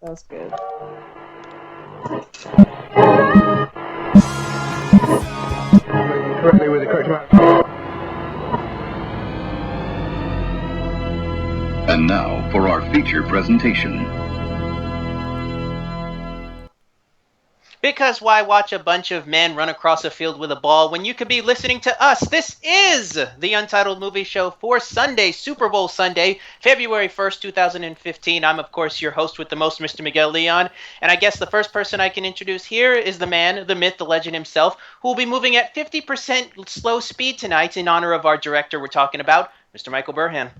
Sounds good. Correctly with the correct amount. And now for our feature presentation. Because why watch a bunch of men run across a field with a ball when you could be listening to us? This is the Untitled Movie Show for Sunday, Super Bowl Sunday, February 1st, 2015. I'm, of course, your host with the most, Mr. Miguel Leon. And I guess the first person I can introduce here is the man, the myth, the legend himself, who will be moving at 50% slow speed tonight in honor of our director we're talking about, Mr. Michael Burhan.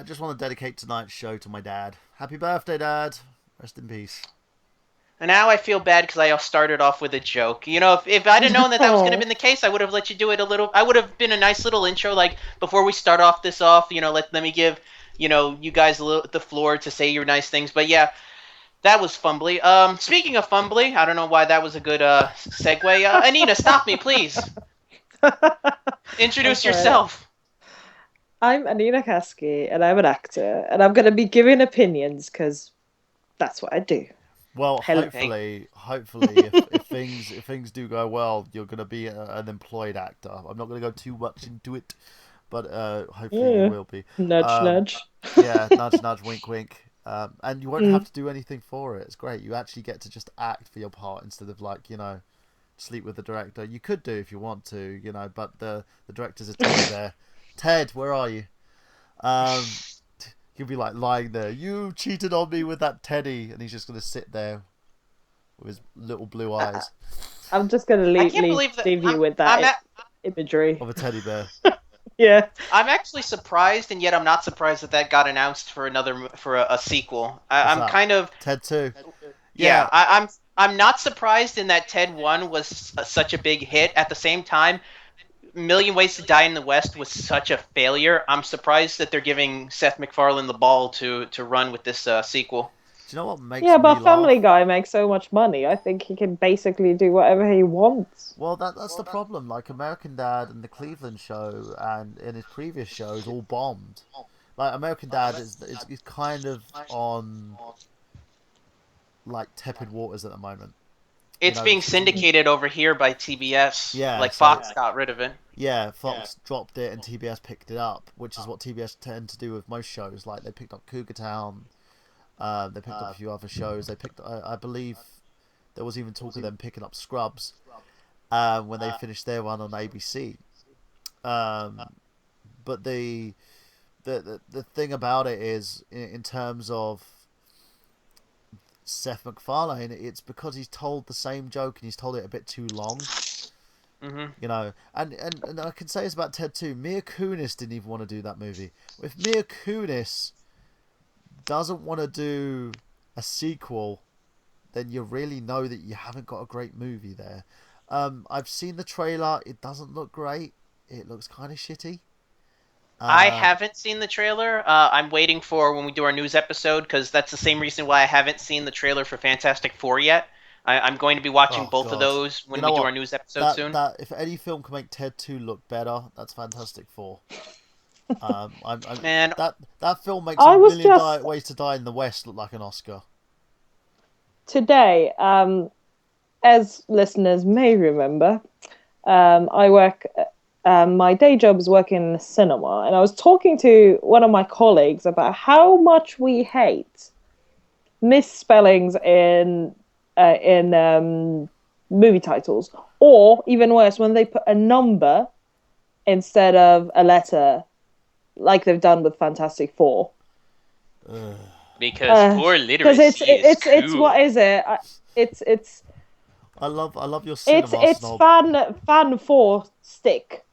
Just want to dedicate tonight's show to my dad. Happy birthday, Dad. Rest in peace. And now I feel bad because I started off with a joke. You know, if I'd have known that was going to be the case, I would have let you do it a little. I would have been a nice little intro, like before we start off this off. You know, let me give you guys the floor to say your nice things. But yeah, that was fumbly. Speaking of fumbly, I don't know why that was a good segue. Anina, stop me, please. Introduce yourself. I'm Anina Kasky, and I'm an actor, and I'm going to be giving opinions because that's what I do. Well, Hello. hopefully, if things do go well, you're going to be an employed actor. I'm not going to go too much into it, but hopefully you will be. Nudge, nudge. Yeah, nudge, nudge, wink, wink. And you won't have to do anything for it. It's great. You actually get to just act for your part instead of sleep with the director. You could do if you want to, but the director's a Ted there. Ted, where are you? He'll be like lying there. You cheated on me with that teddy, and he's just gonna sit there with his little blue eyes. I'm just gonna leave you with that imagery of a teddy bear. Yeah. I'm actually surprised, and yet I'm not surprised that got announced for a sequel. I'm kind of Ted 2. Yeah, I'm not surprised in that Ted 1 was such a big hit. At the same time, Million Ways to Die in the West was such a failure. I'm surprised that they're giving Seth MacFarlane the ball to run with this sequel. Do you know what makes me laugh? Family Guy makes so much money. I think he can basically do whatever he wants. Well, that's the problem. Like American Dad and the Cleveland Show and in his previous shows all bombed. Like American Dad is kind of on like tepid waters at the moment. It's being syndicated over here by TBS. Yeah, like Fox got rid of it. Yeah, Fox dropped it and TBS picked it up, which is what TBS tend to do with most shows. Like they picked up Cougar Town, they picked up a few other shows. They picked, I believe, there was even talk of them picking up Scrubs when they finished their one on ABC. But the thing about it is, in terms of Seth MacFarlane, it's because he's told the same joke and he's told it a bit too long. Mm-hmm. And I can say it's about Ted 2. Mila Kunis didn't even want to do that movie. If Mila Kunis doesn't want to do a sequel, then you really know that you haven't got a great movie there. I've seen the trailer. It doesn't look great. It looks kind of shitty. I haven't seen the trailer. I'm waiting for when we do our news episode, because that's the same reason why I haven't seen the trailer for Fantastic Four yet. I'm going to be watching both of those when we do our news episode soon. If any film can make Ted 2 look better, that's Fantastic Four. Man, that film makes A Million Ways to Die in the West look like an Oscar. Today, as listeners may remember, I work... my day job is working in a cinema, and I was talking to one of my colleagues about how much we hate misspellings in movie titles, or even worse, when they put a number instead of a letter, like they've done with Fantastic Four. Because poor literacy it's what is it? It's. I love your cinema It's snob. fan four stick.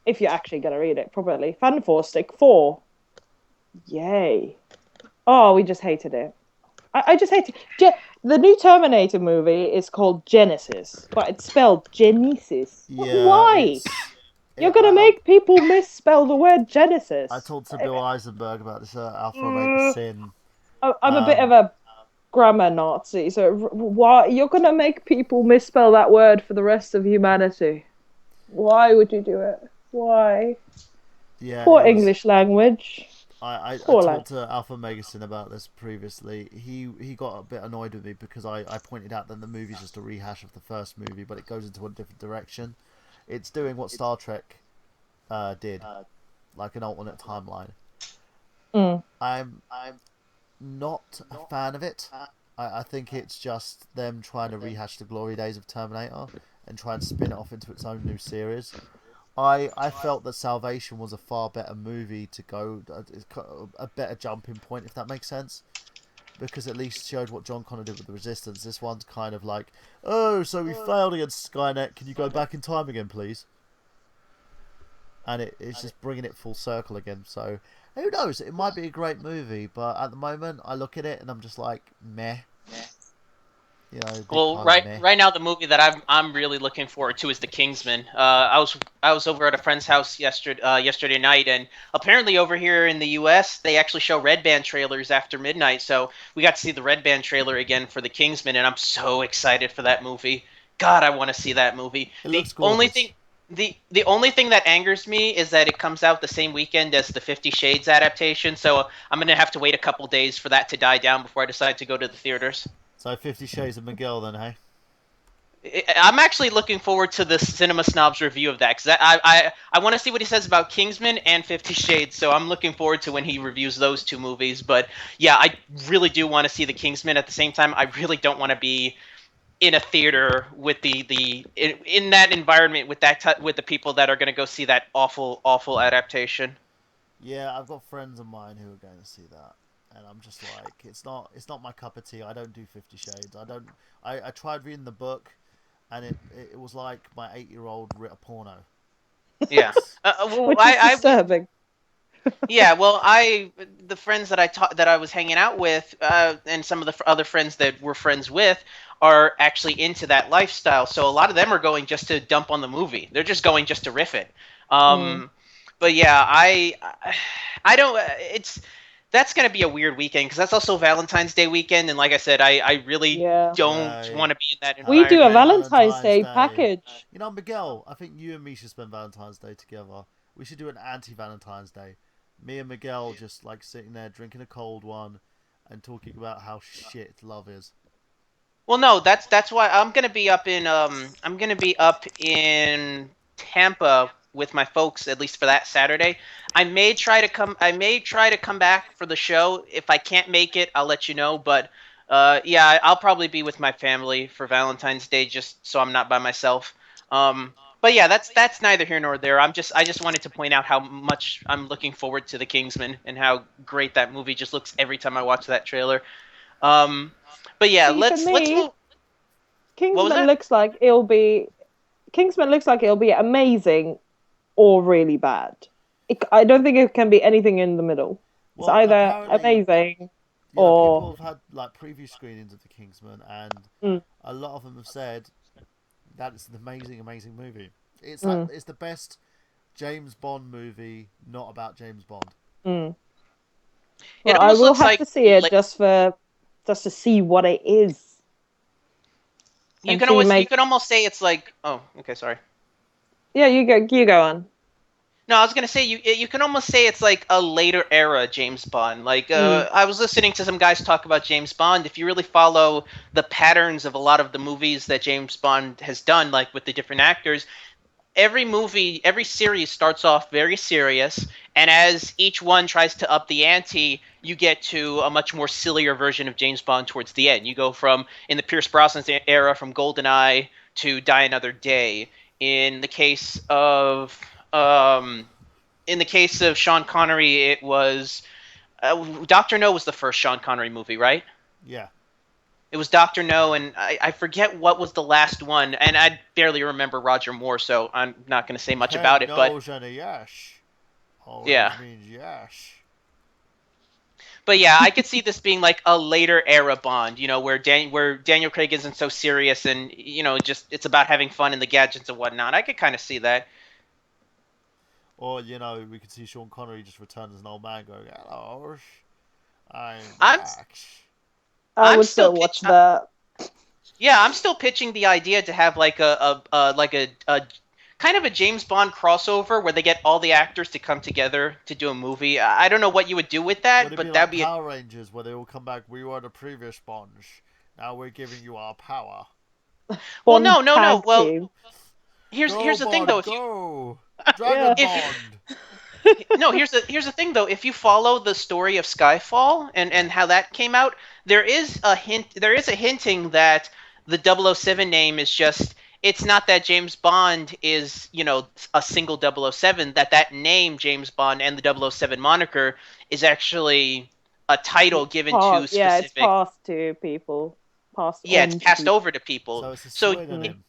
If you're actually gonna read it properly, fan four stick 4. Yay! Oh, we just hated it. I just hate it. The new Terminator movie is called Genesis, but it's spelled Genesis. Yeah, why? You're gonna make people misspell the word Genesis. I talked to Bill Eisenberg about this Alpha Omega Sin. I'm a bit of a grammar Nazi, so why you're gonna make people misspell that word for the rest of humanity? Why would you do it? Why? Yeah. Poor English language. I Poor lad. talked to Alpha Megasin about this previously. He got a bit annoyed with me because I pointed out that the movie's just a rehash of the first movie, but it goes into a different direction. It's doing what Star Trek did, like an alternate timeline. Mm. I'm not a fan of it. I think it's just them trying to rehash the glory days of Terminator and try and spin it off into its own new series. I felt that Salvation was a far better movie to go, a better jumping point, if that makes sense. Because at least showed what John Connor did with the Resistance. This one's kind of like, oh, so we failed against Skynet. Can you go back in time again, please? And it's just bringing it full circle again. So who knows? It might be a great movie, but at the moment, I look at it and I'm just like, meh. You know, big Well, pile of meh. right now the movie that I'm really looking forward to is The Kingsman. I was over at a friend's house yesterday night, and apparently over here in the U.S. they actually show Red Band trailers after midnight. So we got to see the Red Band trailer again for The Kingsman, and I'm so excited for that movie. God, I want to see that movie. It looks gorgeous. The only thing that angers me is that it comes out the same weekend as the 50 Shades adaptation. So I'm gonna have to wait a couple days for that to die down before I decide to go to the theaters. So 50 Shades of Miguel then, hey? I'm actually looking forward to the Cinema Snob's review of that because I want to see what he says about Kingsman and 50 Shades. So I'm looking forward to when he reviews those two movies. But yeah, I really do want to see the Kingsman. At the same time, I really don't want to be in a theater with in that environment with with the people that are going to go see that awful adaptation. Yeah, I've got friends of mine who are going to see that. And I'm just like, it's not my cup of tea. I don't do 50 Shades. I tried reading the book and it was like my 8-year-old writ a porno. Yeah. It's Well, Which is disturbing. Yeah, well, the friends that I was hanging out with, and some of the other friends that we're friends with, are actually into that lifestyle. So a lot of them are going just to dump on the movie. They're just going just to riff it. Mm. But yeah, I don't. It's That's gonna be a weird weekend because that's also Valentine's Day weekend, and like I said, I really Yeah. don't Yay. want to be in that We do a Happy environment. Valentine's Valentine's Day Day. package. You know, Miguel, I think you and me should spend Valentine's Day together. We should do an anti-Valentine's Day. Me and Miguel just like sitting there drinking a cold one and talking about how shit love is. Well, no, that's why I'm gonna be up in Tampa with my folks at least for that Saturday. I may try to come back for the show. If I can't make it, I'll let you know. But yeah, I'll probably be with my family for Valentine's Day just so I'm not by myself. But yeah, that's neither here nor there. I just wanted to point out how much I'm looking forward to the Kingsman and how great that movie just looks every time I watch that trailer. Um, but yeah, See, for let's me, move. What was that? Kingsman looks like it'll be amazing or really bad. I don't think it can be anything in the middle. It's Well, either apparently, amazing yeah, or people have had like preview screenings of the Kingsman, and mm, a lot of them have said that it's an amazing, amazing movie. It's like mm, it's the best James Bond movie not about James Bond. mm. It Well, I almost will looks have like to see it just to see what it is and see you make. can almost say it's like, oh, okay, sorry. Yeah, you go on. No, I was gonna say you can almost say it's like a later era James Bond. Like Mm, I was listening to some guys talk about James Bond. If you really follow the patterns of a lot of the movies that James Bond has done, like with the different actors, every series starts off very serious, and as each one tries to up the ante, you get to a much more sillier version of James Bond towards the end. You go from in the Pierce Brosnan era from GoldenEye to Die Another Day. In the case of um, in the case of Sean Connery, it was Doctor No was the first Sean Connery movie, right? Yeah. It was Doctor No, and I forget what was the last one, and I barely remember Roger Moore, so I'm not going to say much about Ten it. But no's and a yes yeah, always means yes. but yeah, I could see this being like a later era Bond, where Daniel Craig isn't so serious, and just it's about having fun and the gadgets and whatnot. I could kind of see that. Or we could see Sean Connery just return as an old man, going, "Hello, I'm I'm back." I I'm would still still pitch. watch that. Yeah, I'm still pitching the idea to have like a kind of a James Bond crossover where they get all the actors to come together to do a movie. I don't know what you would do with Would that, it be but like that'd be Power Rangers, where they all come back? We were the previous Sponge. Now we're giving you our power. well, Bond no. tag Well, team. Go here's the thing though. Bond, go! Yeah. Dragon If Bond. no, here's the thing though. If you follow the story of Skyfall and how that came out, there is a hinting that the 007 name is just it's not that James Bond is, a single 007, that name James Bond and the 007 moniker is actually a title given to It's specific. passed to people. Passed Yeah, it's on to passed people. over to people. So it's a So pseudonym.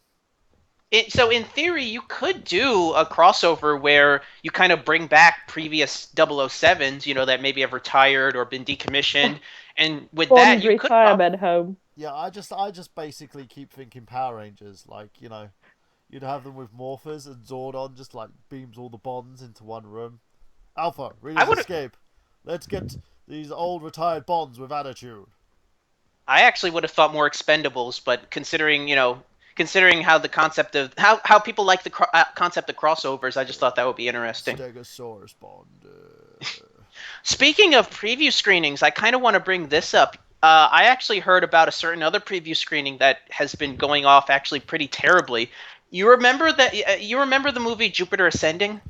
so in theory, you could do a crossover where you kind of bring back previous 007s, that maybe have retired or been decommissioned, and with that, Bond you could probably. retirement home. Yeah, I just basically keep thinking Power Rangers. Like, you'd have them with morphers, and Zordon just like beams all the Bonds into one room. Alpha, I readers would. escape. Let's get these old retired Bonds with attitude. I actually would have thought more Expendables, but considering how the concept of how people like the concept of crossovers, I just thought that would be interesting. Stegosaurus Bond. Speaking of preview screenings, I kind of want to bring this up. I actually heard about a certain other preview screening that has been going off actually pretty terribly. You remember that? You remember the movie Jupiter Ascending?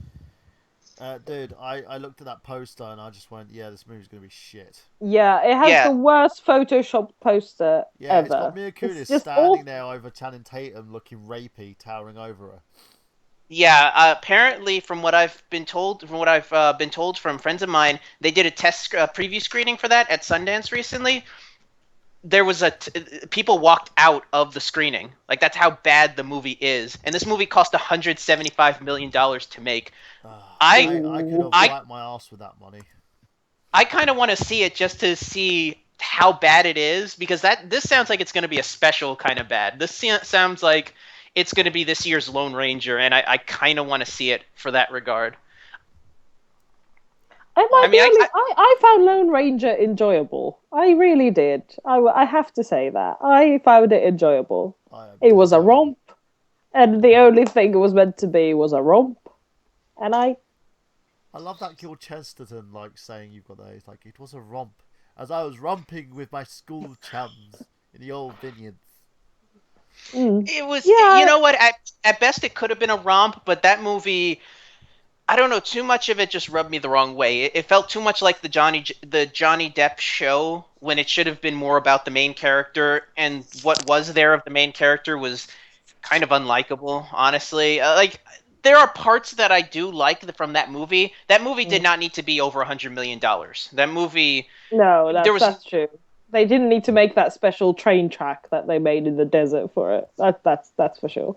Dude, I looked at that poster and I just went, yeah, this movie's gonna be shit. Yeah, it has Yeah, the worst Photoshop poster Yeah, it's got ever. Mila It's Kunis just standing awful. there over Channing Tatum, looking rapey, towering over her. yeah. Apparently, from what I've been told from friends of mine, they did a test preview screening for that at Sundance recently. There was people walked out of the screening. Like that's how bad the movie is. And this movie cost $175 million to make. I I could have I wiped my ass with that money. I kind of want to see it just to see how bad it is because this sounds like it's going to be a special kind of bad. This sounds like it's going to be this year's Lone Ranger, and I kind of want to see it for that regard. Am I I the mean, only? I found Lone Ranger enjoyable. I really did. I have to say that. I found it enjoyable. I It was a don't. romp, and the only thing it was meant to be was a romp. And I love that Gil Chesterton like saying you've got that. It's like it was a romp, as I was romping with my school chums in the old vineyards. it was, you yeah, know what? At best, it could have been a romp, but that movie, I don't know. Too much of it just rubbed me the wrong way. It felt too much like the Johnny Depp show when it should have been more about the main character, and what was there of the main character was kind of unlikable, honestly. Like there are parts that I do like from that movie. That movie did not need to be over $100 million. That movie, no, there was, that's true. They didn't need to make that special train track that they made in the desert for it. That's for sure.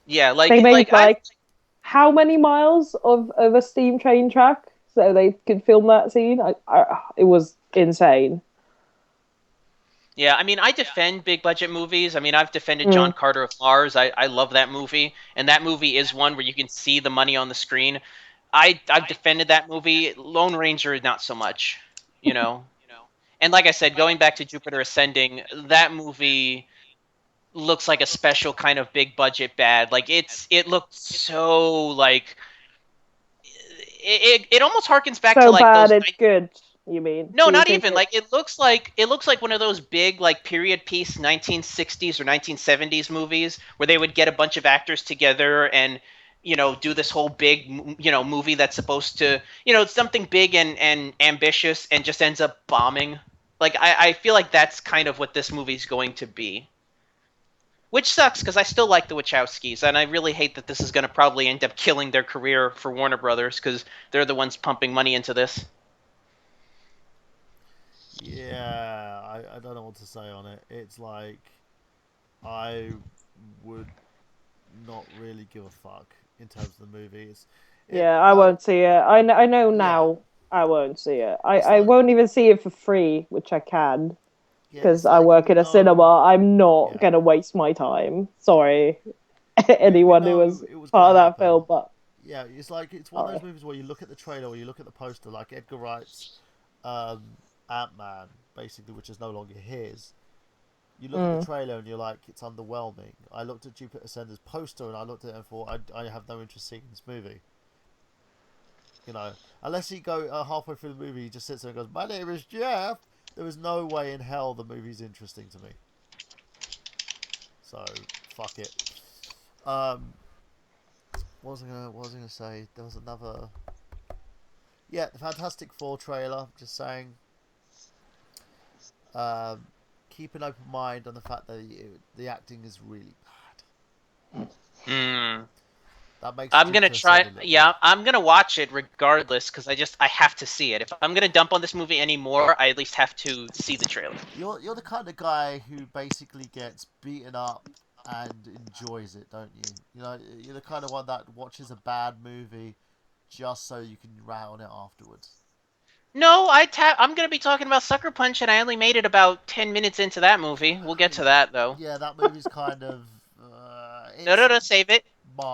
yeah, They made I. like how many miles of a steam train track so they could film that scene? It was insane. Yeah, I mean, I defend big budget movies. I mean, I've defended John Mm. Carter of Mars. I love that movie, and that movie is one where you can see the money on the screen. I've defended that movie. Lone Ranger, not so much, you know. And like I said, going back to Jupiter Ascending, that movie looks like a special kind of big budget bad. Like it looked so like it almost harkens back to So like bad those. it's good. You mean? No, Do you not think even. Like it looks like one of those big like period piece 1960s or 1970s movies where they would get a bunch of actors together and do this whole big movie that's supposed to something big and ambitious and just ends up bombing. Like I feel like that's kind of what this movie's going to be. Which sucks because I still like the Wachowskis, and I really hate that this is going to probably end up killing their career for Warner Brothers because they're the ones pumping money into this. Yeah, I don't know what to say on it. It's like I would not really give a fuck in terms of the movie. Yeah, I I won't see it. I know yeah, now I won't see it. it's I like won't even see it for free, which I can yeah, because it's I like work in a cinema. I'm not yeah, gonna waste my time. Sorry, we anyone who know was it was part gonna of that happen. film, but Yeah, it's like it's one of those sorry. movies where you look at the trailer or you look at the poster, like Edgar Wright's Ant Man, basically, which is no longer his. You look at the trailer and you're like, it's underwhelming. I looked at Jupiter Ascender's poster and I looked at it and thought, I have no interest seeing this movie. You know, unless you go halfway through the movie, he just sits there and goes, "My name is Jeff." There is no way in hell the movie's interesting to me. So, fuck it. What was I gonna say? There was another. Yeah, the Fantastic Four trailer. Just saying. Keep an open mind on the fact that the acting is really bad. That makes. I'm gonna Jupiter try. Ascending look Yeah, good. I'm gonna watch it regardless because I have to see it. If I'm gonna dump on this movie anymore, I at least have to see the trailer. You're the kind of guy who basically gets beaten up and enjoys it, don't you? You know, you're the kind of one that watches a bad movie just so you can rat on it afterwards. No, I'm gonna be talking about Sucker Punch, and I only made it about 10 minutes into that movie. We'll get to that though. Yeah, that movie's kind of No, it's no, no, save it.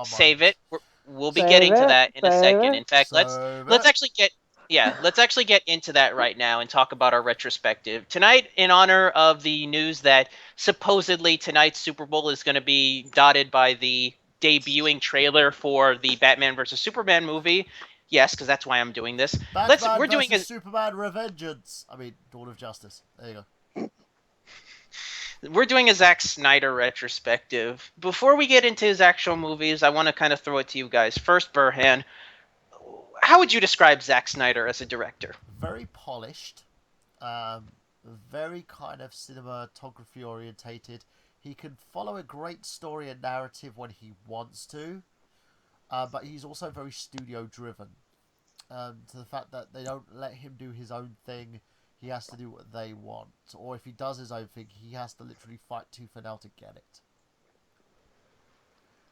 Save it. Marmite. We'll be Save getting to it. that in a Save second. it. In fact, So let's actually get let's actually get into that right now and talk about our retrospective. Tonight, in honor of the news that supposedly tonight's Super Bowl is going to be dotted by the debuting trailer for the Batman versus Superman movie. Yes, because that's why I'm doing this. Batman We're doing versus Superman Revengeance. I mean, Dawn of Justice. There you go. We're doing a Zack Snyder retrospective. Before we get into his actual movies, I want to kind of throw it to you guys. First, Burhan, how would you describe Zack Snyder as a director? Very polished. Very kind of cinematography orientated. He can follow a great story and narrative when he wants to, but he's also very studio driven. To the fact that they don't let him do his own thing, he has to do what they want. Or if he does his own thing, he has to literally fight tooth and nail to get it.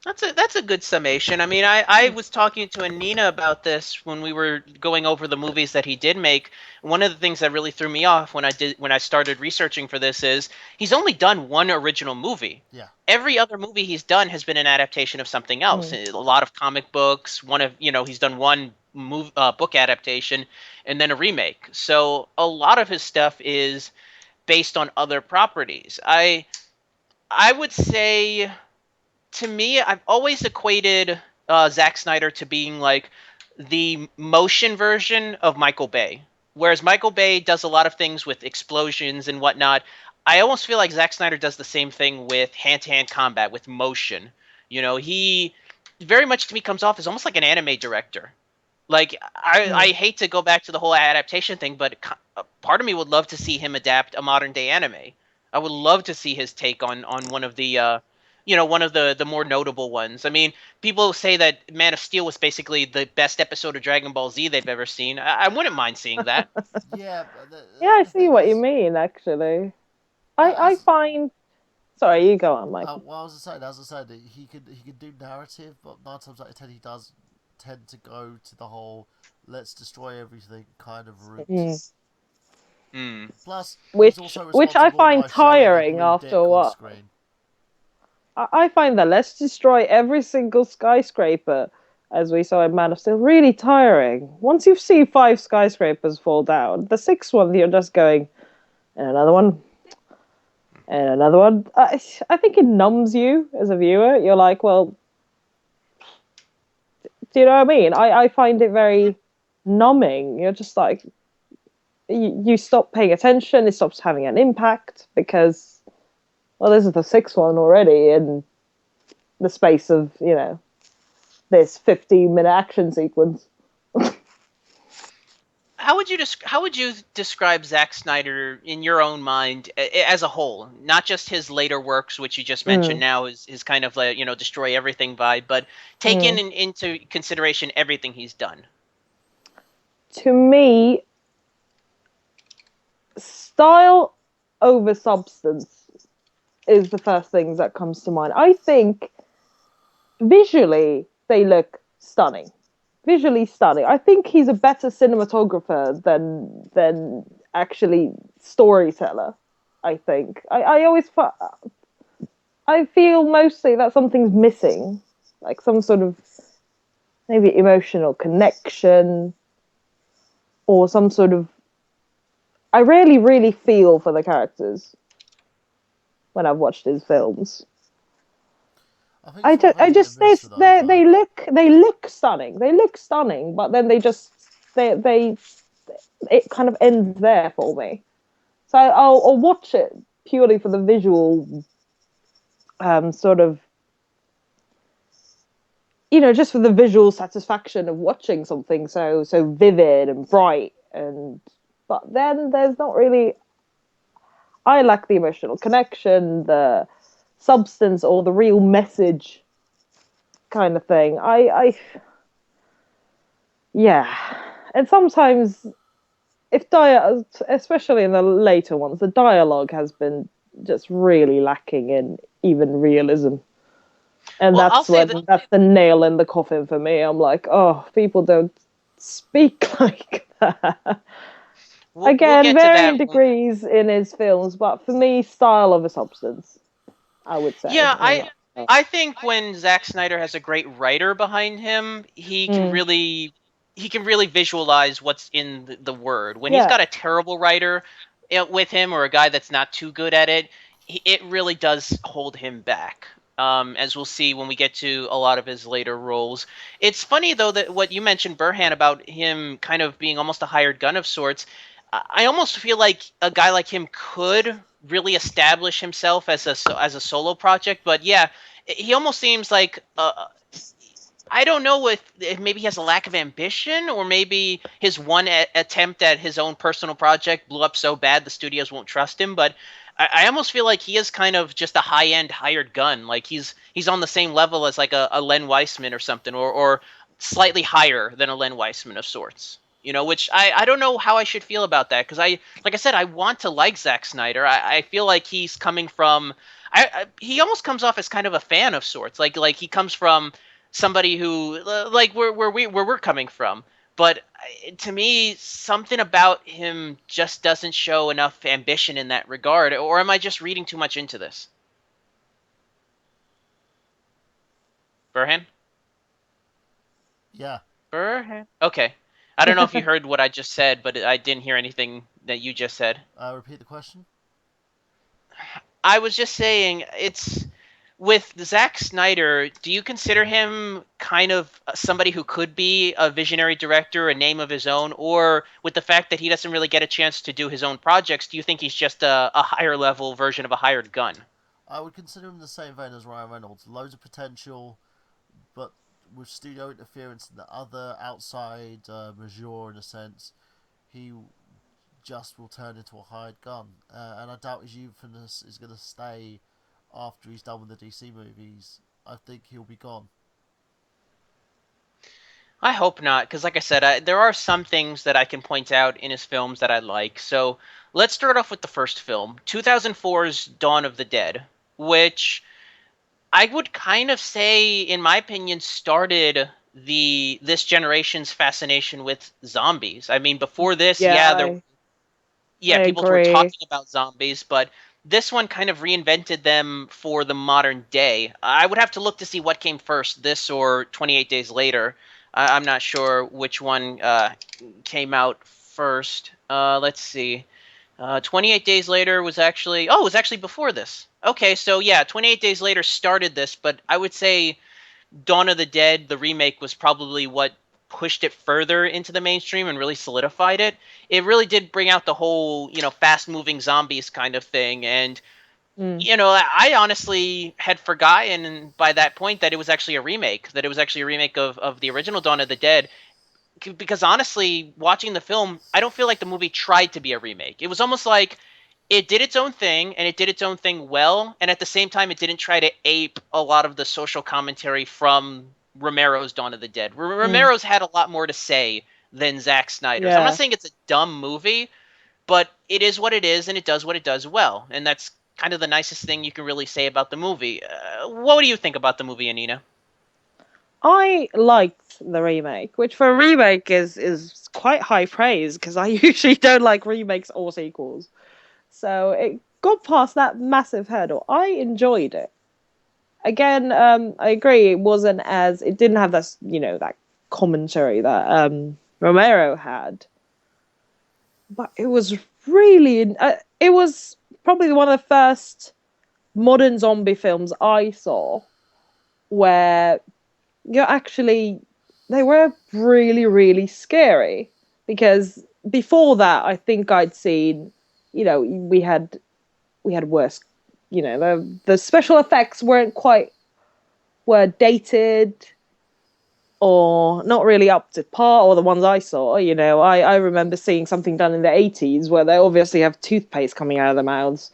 That's a good summation. I mean, I was talking to Anina about this when we were going over the movies that he did make. One of the things that really threw me off when I started researching for this is he's only done one original movie. Yeah. Every other movie he's done has been an adaptation of something else. A lot of comic books. He's done one book adaptation and then a remake. So a lot of his stuff is based on other properties. I would say, to me, I've always equated Zack Snyder to being like the motion version of Michael Bay. Whereas Michael Bay does a lot of things with explosions and whatnot, I almost feel like Zack Snyder does the same thing with hand-to-hand combat, with motion. He very much to me comes off as almost like an anime director. Like, I hate to go back to the whole adaptation thing, but part of me would love to see him adapt a modern day anime. I would love to see his take on one of the one of the more notable ones. I mean, people say that Man of Steel was basically the best episode of Dragon Ball Z they've ever seen. I wouldn't mind seeing that. Yeah. Yeah, I the see thing what is, you mean, actually. I as- find... Sorry, you go on, Mike. well, as I said, he could do narrative, but 9 times out of 10 he does tend to go to the whole "let's destroy everything" kind of route. Plus, Which he's also I responsible find by showing a tiring blue after dick a on while. screen. I find that let's destroy every single skyscraper, as we saw in Man of Steel, really tiring. Once you've seen 5 skyscrapers fall down, the 6th one you're just going, and another one, and another one. I think it numbs you as a viewer. You're like, well, do you know what I mean? I find it very numbing. You're just like, you stop paying attention, it stops having an impact because, well, this is the 6th one already in the space of, this 15-minute action sequence. How would you describe Zack Snyder in your own mind as a whole? Not just his later works, which you just mentioned now is kind of like, destroy everything vibe, but taking into consideration everything he's done. To me, style over substance is the first thing that comes to mind. I think visually they look stunning. Visually stunning. I think he's a better cinematographer than actually storyteller. I think. I feel mostly that something's missing, like some sort of maybe emotional connection or some sort of. I really, really feel for the characters. when I've watched his films. I think it's one of those that missed with they over. look stunning. They look stunning, but then they it kind of ends there for me. So I'll watch it purely for the visual, sort of, just for the visual satisfaction of watching something so vivid and bright. But then there's not really. I lack the emotional connection, the substance, or the real message kind of thing. Yeah, and sometimes if especially in the later ones, the dialogue has been just really lacking in even realism, and Well, I'll say that that's the nail in the coffin for me. I'm like, oh, people don't speak like that. we'll Again, get to varying that. degrees in his films, but for me, style over substance, I would say. Yeah, I think when Zack Snyder has a great writer behind him, Mm, he can really visualize what's in the word. When he's yeah. got a terrible writer with him or a guy that's not too good at it, it really does hold him back. As we'll see when we get to a lot of his later roles. It's funny though that what you mentioned, Burhan, about him kind of being almost a hired gun of sorts. I almost feel like a guy like him could really establish himself as a solo project. But yeah, he almost seems like I don't know if maybe he has a lack of ambition or maybe his one attempt at his own personal project blew up so bad the studios won't trust him. But I almost feel like he is kind of just a high end hired gun. Like he's on the same level as like a Len Weissman or something, or slightly higher than a Len Weissman of sorts. Which I don't know how I should feel about that because like I said, I want to like Zack Snyder. I feel like he's coming from he almost comes off as kind of a fan of sorts. Like he comes from somebody who like where we're coming from. But to me, something about him just doesn't show enough ambition in that regard. Or am I just reading too much into this? Burhan? Yeah. Burhan? Okay. I don't know if you heard what I just said, but I didn't hear anything that you just said. Repeat the question. I was just saying, it's with Zack Snyder. Do you consider him kind of somebody who could be a visionary director, a name of his own, or with the fact that he doesn't really get a chance to do his own projects, do you think he's just a higher level version of a hired gun? I would consider him the same vein as Ryan Reynolds. Loads of potential, but with studio interference and the other outside mature in a sense, he just will turn into a hired gun. And I doubt his youthfulness is going to stay after he's done with the DC movies. I think he'll be gone. I hope not, because like I said, there are some things that I can point out in his films that I like. So let's start off with the first film, 2004's Dawn of the Dead, which I would kind of say, in my opinion, started this generation's fascination with zombies. I mean, before this, Yeah, yeah, I people were agree. talking about zombies, but this one kind of reinvented them for the modern day. I would have to look to see what came first, this or 28 Days Later. I'm not sure which one came out first. Let's see. 28 Days Later was actually, oh, it was actually before this. Okay, so yeah, 28 Days Later started this, but I would say Dawn of the Dead, the remake, was probably what pushed it further into the mainstream and really solidified it. It really did bring out the whole, fast moving zombies kind of thing. And, Mm. I honestly had forgotten by that point that it was actually a remake, that it was actually a remake of the original Dawn of the Dead. Because honestly, watching the film, I don't feel like the movie tried to be a remake. It was almost like it did its own thing and it did its own thing well, and at the same time it didn't try to ape a lot of the social commentary from Romero's Dawn of the Dead. Mm. Romero's had a lot more to say than Zack Snyder's. I'm not Yeah. saying it's a dumb movie, but it is what it is and it does what it does well, and that's kind of the nicest thing you can really say about the movie. What do you think about the movie, Anina? I liked the remake, which for a remake is quite high praise because I usually don't like remakes or sequels. So it got past that massive hurdle. I enjoyed it. Again, I agree. It didn't have that commentary that Romero had, but it was really. It was probably one of the first. modern zombie films I saw where you're actually they were really, really scary. Because before that, I think I'd seen, we had worse, the special effects were dated or not really up to par, or the ones I saw, I remember seeing something done in the 80s where they obviously have toothpaste coming out of their mouths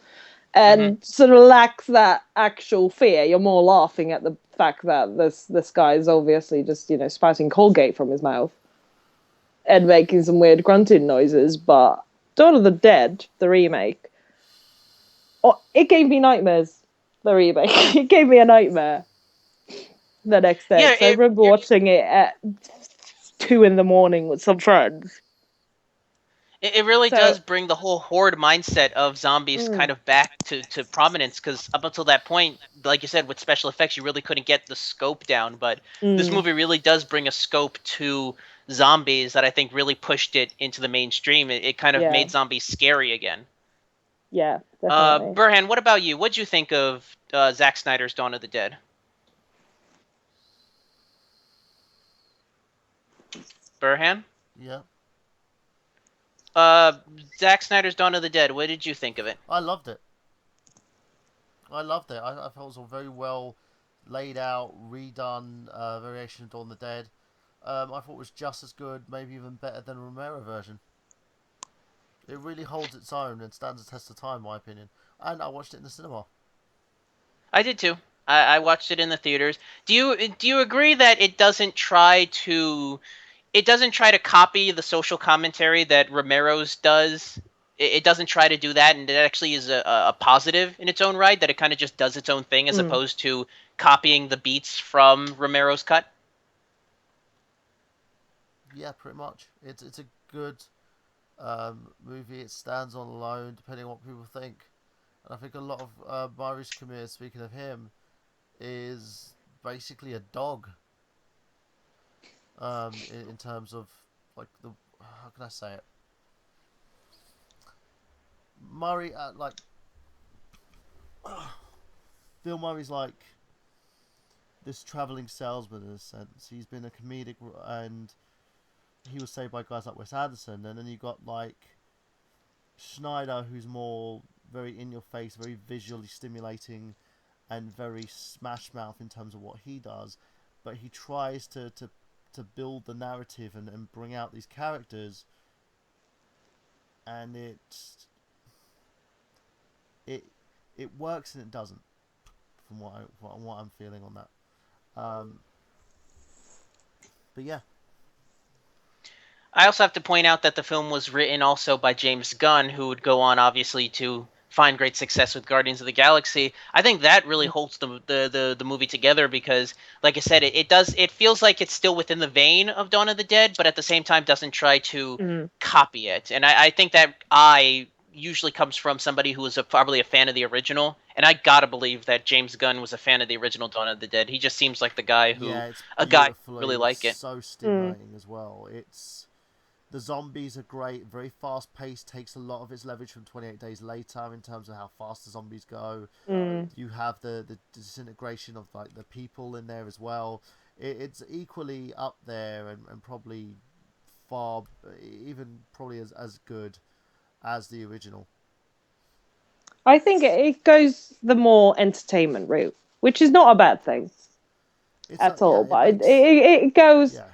and sort of lacks that actual fear. You're more laughing at the fact that this guy is obviously just, spouting Colgate from his mouth and making some weird grunting noises. But Dawn of the Dead, the remake, it gave me nightmares. The remake, it gave me a nightmare the next day. Yeah, So I remember watching it at 2 a.m. with some friends. it really So, does bring the whole horde mindset of zombies kind of back to prominence, because up until that point, like you said, with special effects, you really couldn't get the scope down. But this movie really does bring a scope to zombies that I think really pushed it into the mainstream. It kind of yeah, made zombies scary again. yeah, definitely. Burhan, what about you? What'd you think of Zack Snyder's Dawn of the Dead? Burhan? Yeah, Uh, Zack Snyder's Dawn of the Dead. What did you think of it? I loved it. I loved it. I felt it was all very well laid out, redone variation of Dawn of the Dead. I thought it was just as good, maybe even better than the Romero version. It really holds its own and stands the test of time, in my opinion. And I watched it in the cinema. I did too. I watched it in the theaters. Do you agree that it doesn't try to copy the social commentary that Romero's does? It doesn't try to do that, and it actually is a positive in its own right. That it kind of just does its own thing as opposed to copying the beats from Romero's cut. Yeah, pretty much. It's a good movie. It stands on alone, depending on what people think. And I think a lot of Marius Kamir, speaking of him, is basically a dog. In terms of like the how can I say it? Murray, like Bill Murray's like this traveling salesman in a sense. He's been a comedic, and he was saved by guys like Wes Anderson, and then you got like Schneider, who's more very in your face, very visually stimulating, and very smash mouth in terms of what he does. But he tries to build the narrative and bring out these characters, and it it works and it doesn't, from what I'm feeling on that. But yeah, I also have to point out that the film was written also by James Gunn, who would go on obviously to find great success with Guardians of the Galaxy. I think that really holds the movie together because, like I said, it feels like it's still within the vein of Dawn of the Dead, but at the same time doesn't try to copy it. And I think that usually comes from somebody who was probably a fan of the original, and I gotta believe that James Gunn was a fan of the original Dawn of the Dead. He just seems like the guy who yeah, it's a guy who beautifully, really like it's it. so stimulating as well. It's the zombies are great, very fast paced, takes a lot of its leverage from 28 Days Later in terms of how fast the zombies go. You have the disintegration of like the people in there as well. It's equally up there and probably far, even probably as good as the original. I think it goes the more entertainment route, which is not a bad thing It's at yeah, all. it But makes it goes, yeah,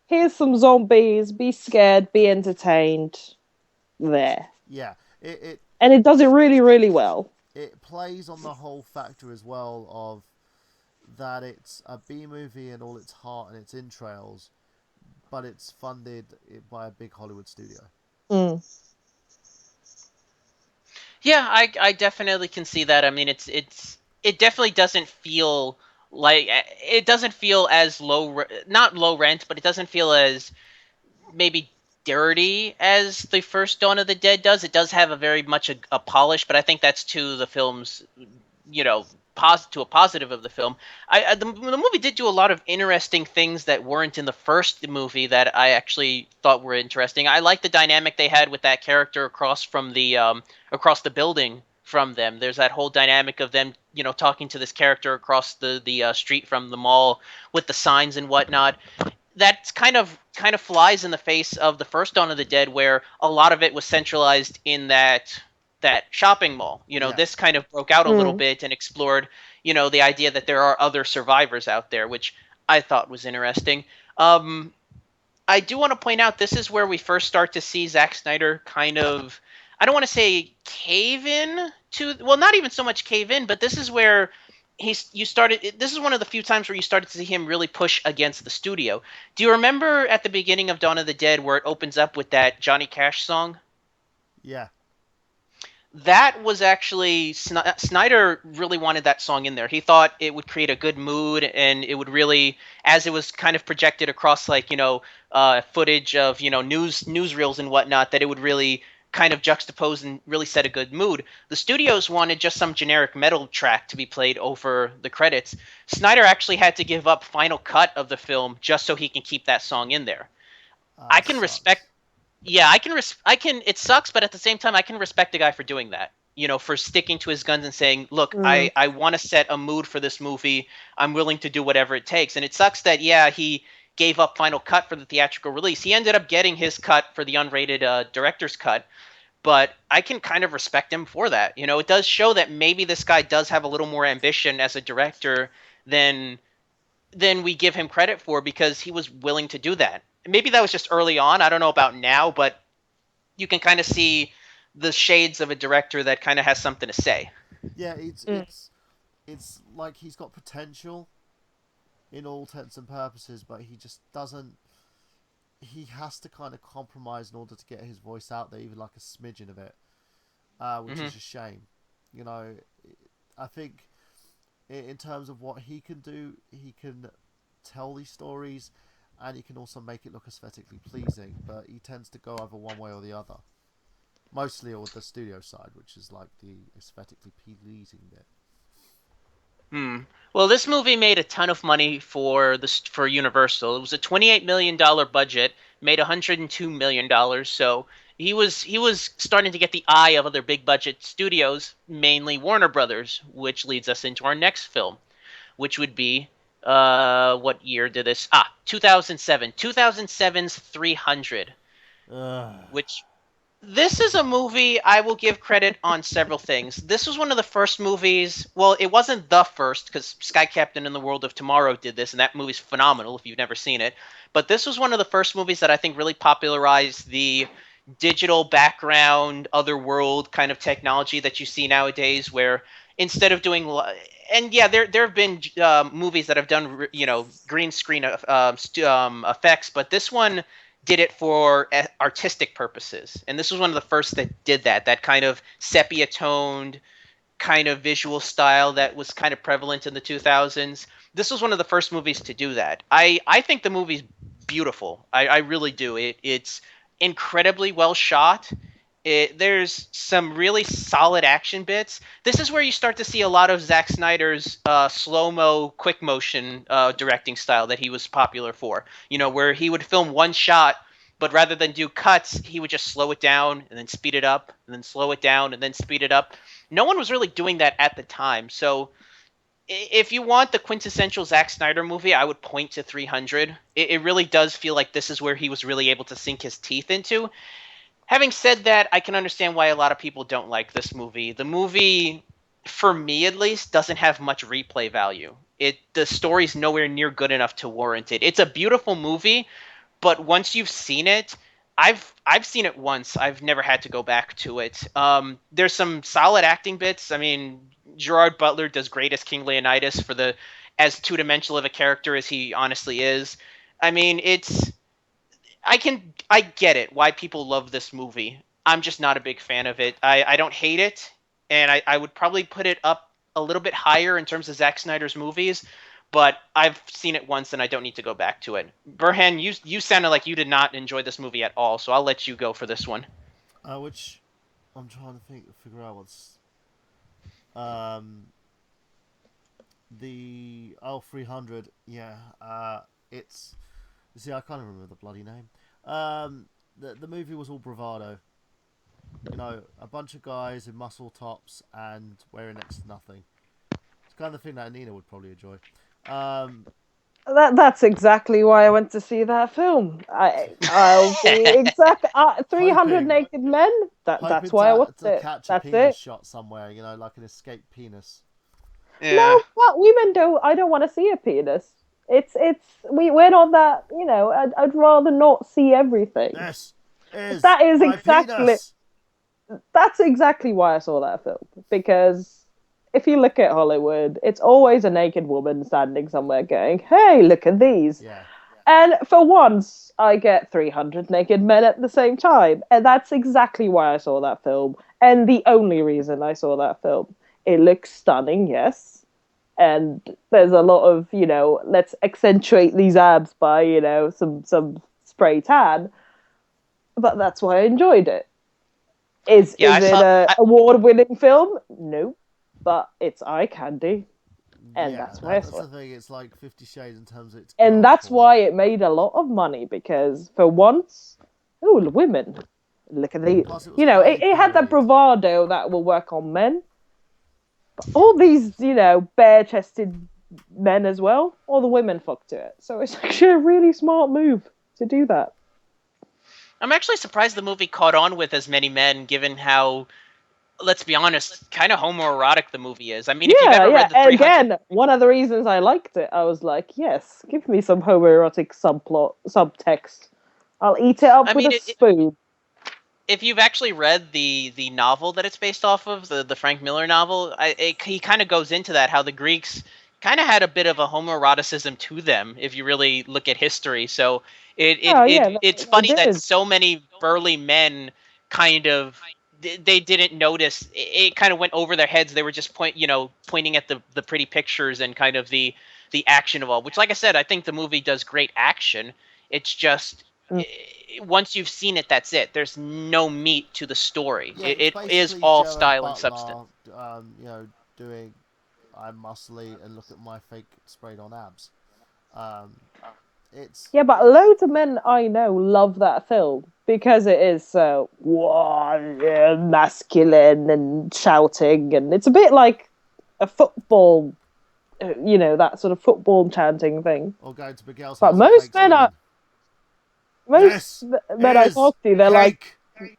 here's some zombies, be scared, be entertained, there. yeah. It And it does it really, really well. it plays on the whole factor as well of that it's a B movie in all its heart and its entrails, but it's funded by a big Hollywood studio. Mm. Yeah, I definitely can see that. I mean, it definitely doesn't feel like it doesn't feel as not low rent, but it doesn't feel as maybe dirty as the first Dawn of the Dead does. It does have a very much a polish, but I think that's to the film's, to a positive of the film. The movie did do a lot of interesting things that weren't in the first movie that I actually thought were interesting. I like the dynamic they had with that character across the building from them. There's that whole dynamic of them, talking to this character across the street from the mall with the signs and whatnot. That's kind of flies in the face of the first Dawn of the Dead, where a lot of it was centralized in that shopping mall. Yeah. This kind of broke out a little Mm. bit and explored, the idea that there are other survivors out there, which I thought was interesting. I do want to point out this is where we first start to see Zack Snyder kind of, I don't want to say cave in to, well, not even so much cave in, but this is where this is one of the few times where you started to see him really push against the studio. Do you remember at the beginning of Dawn of the Dead where it opens up with that Johnny Cash song? Yeah. That was actually Snyder really wanted that song in there. He thought it would create a good mood, and it would really, as it was kind of projected across footage of newsreels and whatnot, that it would really kind of juxtapose and really set a good mood. The studios wanted just some generic metal track to be played over the credits. Snyder actually had to give up final cut of the film just so he can keep that song in there. I That can sucks. respect Yeah, I can it sucks, but at the same time I can respect the guy for doing that. For sticking to his guns and saying, "Look, Mm. I want to set a mood for this movie. I'm willing to do whatever it takes." And it sucks that yeah, he gave up final cut for the theatrical release. He ended up getting his cut for the unrated director's cut, but I can kind of respect him for that. It does show that maybe this guy does have a little more ambition as a director than we give him credit for, because he was willing to do that. Maybe that was just early on. I don't know about now, but you can kind of see the shades of a director that kind of has something to say. Yeah, it's Mm. it's it's like he's got potential in all intents and purposes, but he just doesn't. He has to kind of compromise in order to get his voice out there, even like a smidgen of it, which Hmm. is a shame. You know, I think in terms of what he can do, he can tell these stories, and he can also make it look aesthetically pleasing. But he tends to go either one way or the other. Mostly on the studio side, which is like the aesthetically pleasing bit. Hmm. Well, this movie made a ton of money for Universal. It was a $28 million budget, made $102 million. So he was starting to get the eye of other big budget studios, mainly Warner Brothers, which leads us into our next film, which would be what year did this? 2007. 2007's 300, Ugh. which this is a movie I will give credit on several things. This was one of the first movies. Well, it wasn't the first, because Sky Captain and the World of Tomorrow did this, and that movie's phenomenal if you've never seen it. But this was one of the first movies that I think really popularized the digital background, other world kind of technology that you see nowadays, where instead of doing, and yeah, there have been movies that have done green screen effects, but this one did it for artistic purposes. And this was one of the first that did that. That kind of sepia toned kind of visual style that was kind of prevalent in the 2000s. This was one of the first movies to do that. I think the movie's beautiful. I really do. It's incredibly well shot. There's some really solid action bits. This is where you start to see a lot of Zack Snyder's slow mo, quick motion directing style that he was popular for. Where he would film one shot, but rather than do cuts, he would just slow it down and then speed it up, and then slow it down and then speed it up. No one was really doing that at the time. So if you want the quintessential Zack Snyder movie, I would point to 300. It really does feel like this is where he was really able to sink his teeth into. Having said that, I can understand why a lot of people don't like this movie. The movie, for me at least, doesn't have much replay value. The story's nowhere near good enough to warrant it. It's a beautiful movie, but once you've seen it, I've seen it once. I've never had to go back to it. There's some solid acting bits. I mean, Gerard Butler does great as King Leonidas for the as two dimensional of a character as he honestly is. I mean, I get it why people love this movie. I'm just not a big fan of it. I don't hate it, and I would probably put it up a little bit higher in terms of Zack Snyder's movies, but I've seen it once and I don't need to go back to it. Burhan, you sounded like you did not enjoy this movie at all, so I'll let you go for this one. Which I'm trying to figure out what's um the 300. Yeah, it's see I can't remember the bloody name. The movie was all bravado. You know, a bunch of guys in muscle tops and wearing next to nothing. It's kind of the thing that Anina would probably enjoy. Um, That's exactly why I went to see that film. I'll be exact. 300 hoping, naked men. That's hoping why I watched to it. catch a That's penis it. shot somewhere. You know, like an escaped penis. Yeah. No, what women don't. I don't want to see a penis. We're not that. I'd rather not see everything. This is That is my exactly. penis. That's exactly why I saw that film, because if you look at Hollywood, it's always a naked woman standing somewhere going, "Hey, look at these." Yeah. And for once, I get 300 naked men at the same time. And that's exactly why I saw that film. And the only reason I saw that film. It looks stunning, yes. And there's a lot of, let's accentuate these abs by, some spray tan. But that's why I enjoyed it. Yeah, Is it a award winning film? No. But it's eye candy. And Yeah, that's why I that's saw the it. thing. It's like 50 Shades in terms of its And girl that's porn. why it made a lot of money, because for once, oh, women, look at these. Plus, it was highly It had that parodied. bravado that will work on men. But all these, bare-chested men as well, all the women flock to it. So it's actually a really smart move to do that. I'm actually surprised the movie caught on with as many men, given how, let's be honest, kind of homoerotic the movie is. I mean, if you've Yeah, ever yeah. read the And 300, again, one of the reasons I liked it, I was like, yes, give me some homoerotic subplot, subtext. I'll eat it up I with mean, a spoon. if you've actually read the novel that it's based off of, the Frank Miller novel, he kind of goes into that, how the Greeks kind of had a bit of a homoeroticism to them, if you really look at history. So Oh, yeah, it's they funny that did. so many burly men kind of they didn't notice. It kind of went over their heads. They were just pointing at the pretty pictures and kind of the action of all. Which, like I said, I think the movie does great action. It's just Mm. once you've seen it, that's it. There's no meat to the story. Yeah, It, it's it is basically all Gerard style and substance. Butler, doing I'm muscly and look at my fake sprayed on abs. Um, it's Yeah, but loads of men I know love that film because it is so masculine and shouting, and it's a bit like a football, that sort of football chanting thing. or going to Miguel's But house on Thanksgiving. most This men I is talk to, they're like, cake.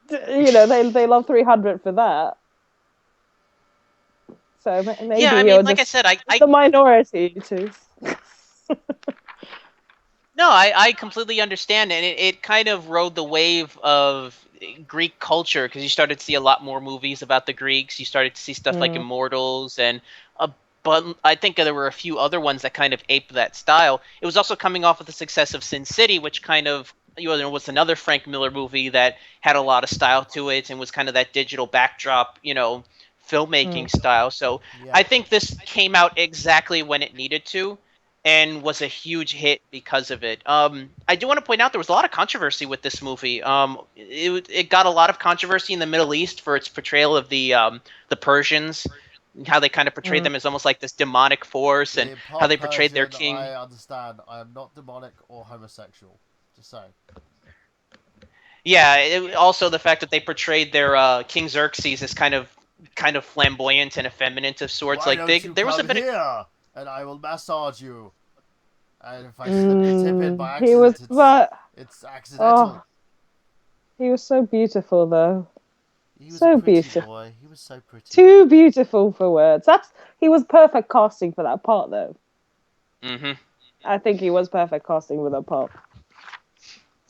they love 300 for that. So Yeah, maybe I mean, you're like I just said, the minority too. no, I completely understand, and it kind of rode the wave of Greek culture because you started to see a lot more movies about the Greeks. You started to see stuff like Mm. Immortals and but I think there were a few other ones that kind of aped that style. It was also coming off of the success of Sin City, which kind of was another Frank Miller movie that had a lot of style to it and was kind of that digital backdrop, filmmaking Mm. style. So Yeah, I think this came out exactly when it needed to and was a huge hit because of it. I do want to point out there was a lot of controversy with this movie. It got a lot of controversy in the Middle East for its portrayal of the Persians, how they kind of portrayed Mm. them as almost like this demonic force, and being how part they portrayed their Persian, king. I understand. I am not demonic or homosexual. Just saying. Yeah, also the fact that they portrayed their King Xerxes as kind of flamboyant and effeminate of sorts. Why Like don't you there was a come bit of here and I will massage you? And if I slip your tip in by He was, accident, but it's accidental. oh, he was so beautiful though. He was a So pretty beautiful. boy. He was so pretty. Too beautiful for words. He was perfect casting for that part though. hmm I think he was perfect casting for that part.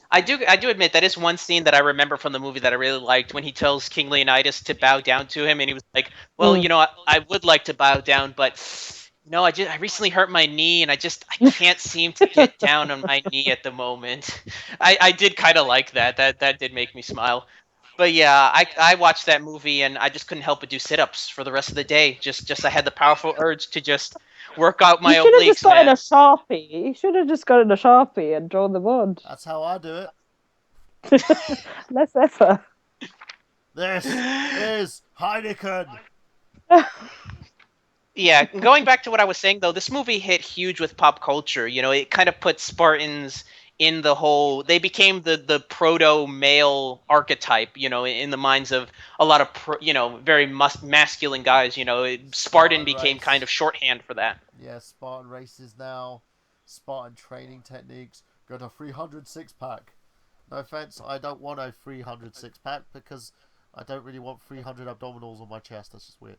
I do admit that is one scene that I remember from the movie that I really liked when he tells King Leonidas to bow down to him, and he was like, "Well, Mm. I would like to bow down, but I recently hurt my knee, and I can't seem to get down on my knee at the moment." I did kind of like that. That did make me smile. But yeah, I watched that movie and I just couldn't help but do sit-ups for the rest of the day. Just I had the powerful urge to just work out You my should have just obliques, gotten a man. Sharpie. You should have just gotten a Sharpie and drawn them on. That's how I do it. Less effort. This is Heineken. Yeah, going back to what I was saying though, this movie hit huge with pop culture. It kind of put Spartans in the whole, they became the proto male archetype, in the minds of a lot of very masculine guys. Spartan became kind of shorthand for that. Yeah, Spartan races now, Spartan training techniques. Got a 300 six-pack. No offense, I don't want a 300 six-pack because I don't really want 300 abdominals on my chest. That's just weird.